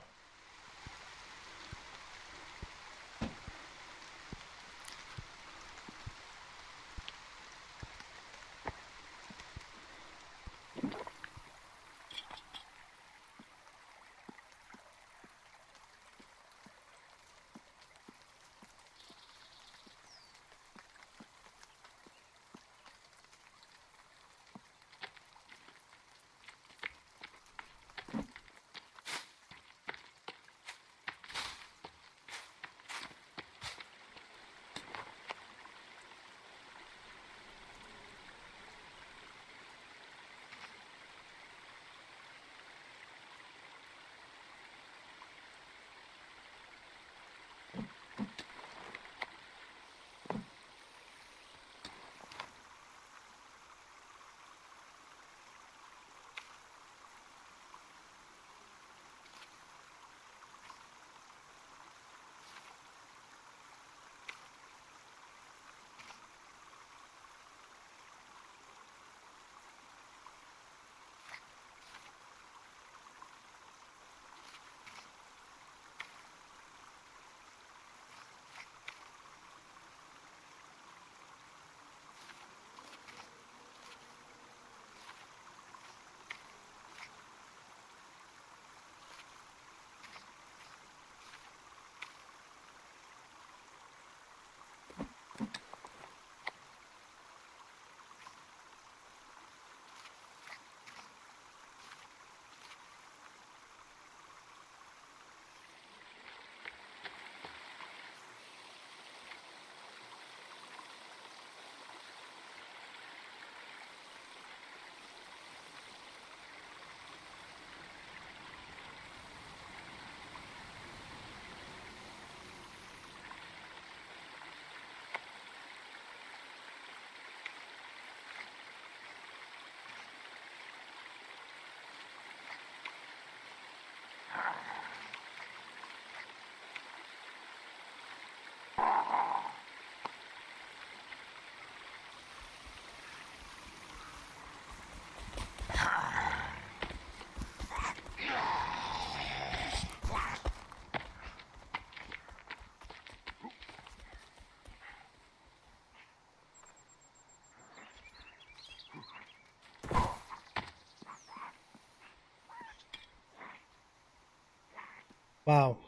Wow.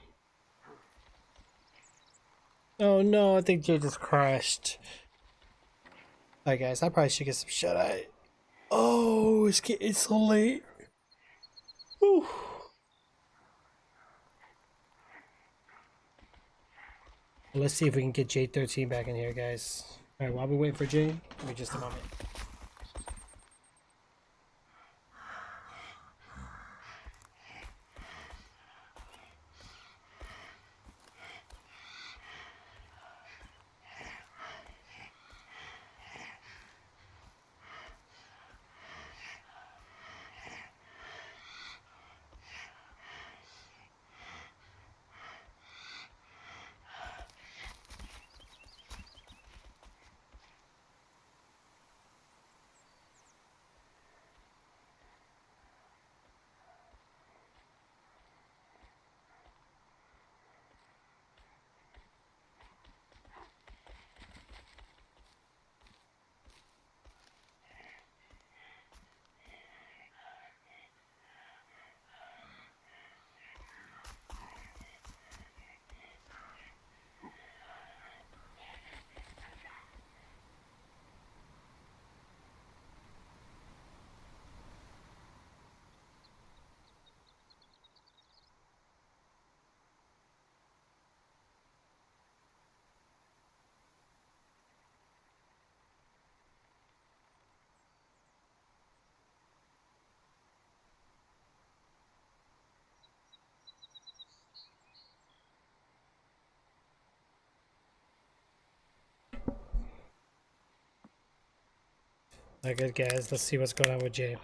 Oh no, I think Jay just crashed. Alright guys, I probably should get some shut eye. Oh, it's so late. Whew. Well, let's see if we can get J13 back in here, guys. Alright, while we wait for Jay, give me just a moment. Alright, good guys, let's see what's going on with Jay.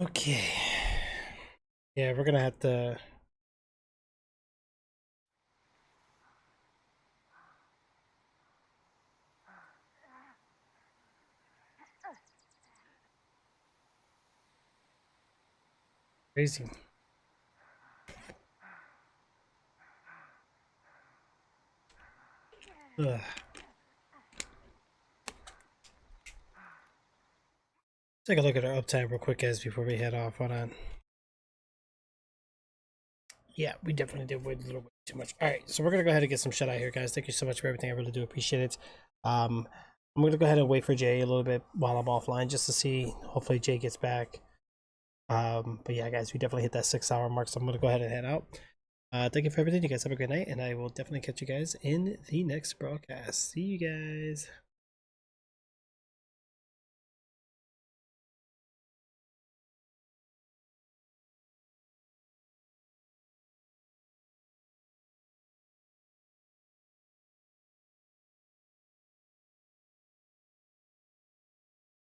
Okay. Yeah, we're gonna have to. Crazy. Ugh. Take a look at our uptime real quick, guys, before we head off. Hold on. Yeah, we definitely did wait a little bit too much. All right, so we're gonna go ahead and get some shut eye here, guys. Thank you so much for everything. I really do appreciate it. I'm gonna go ahead and wait for Jay a little bit while I'm offline, just to see. Hopefully, Jay gets back. But yeah, guys, we definitely hit that 6 hour mark, so I'm gonna go ahead and head out. Thank you for everything. You guys have a great night, and I will definitely catch you guys in the next broadcast. See you guys.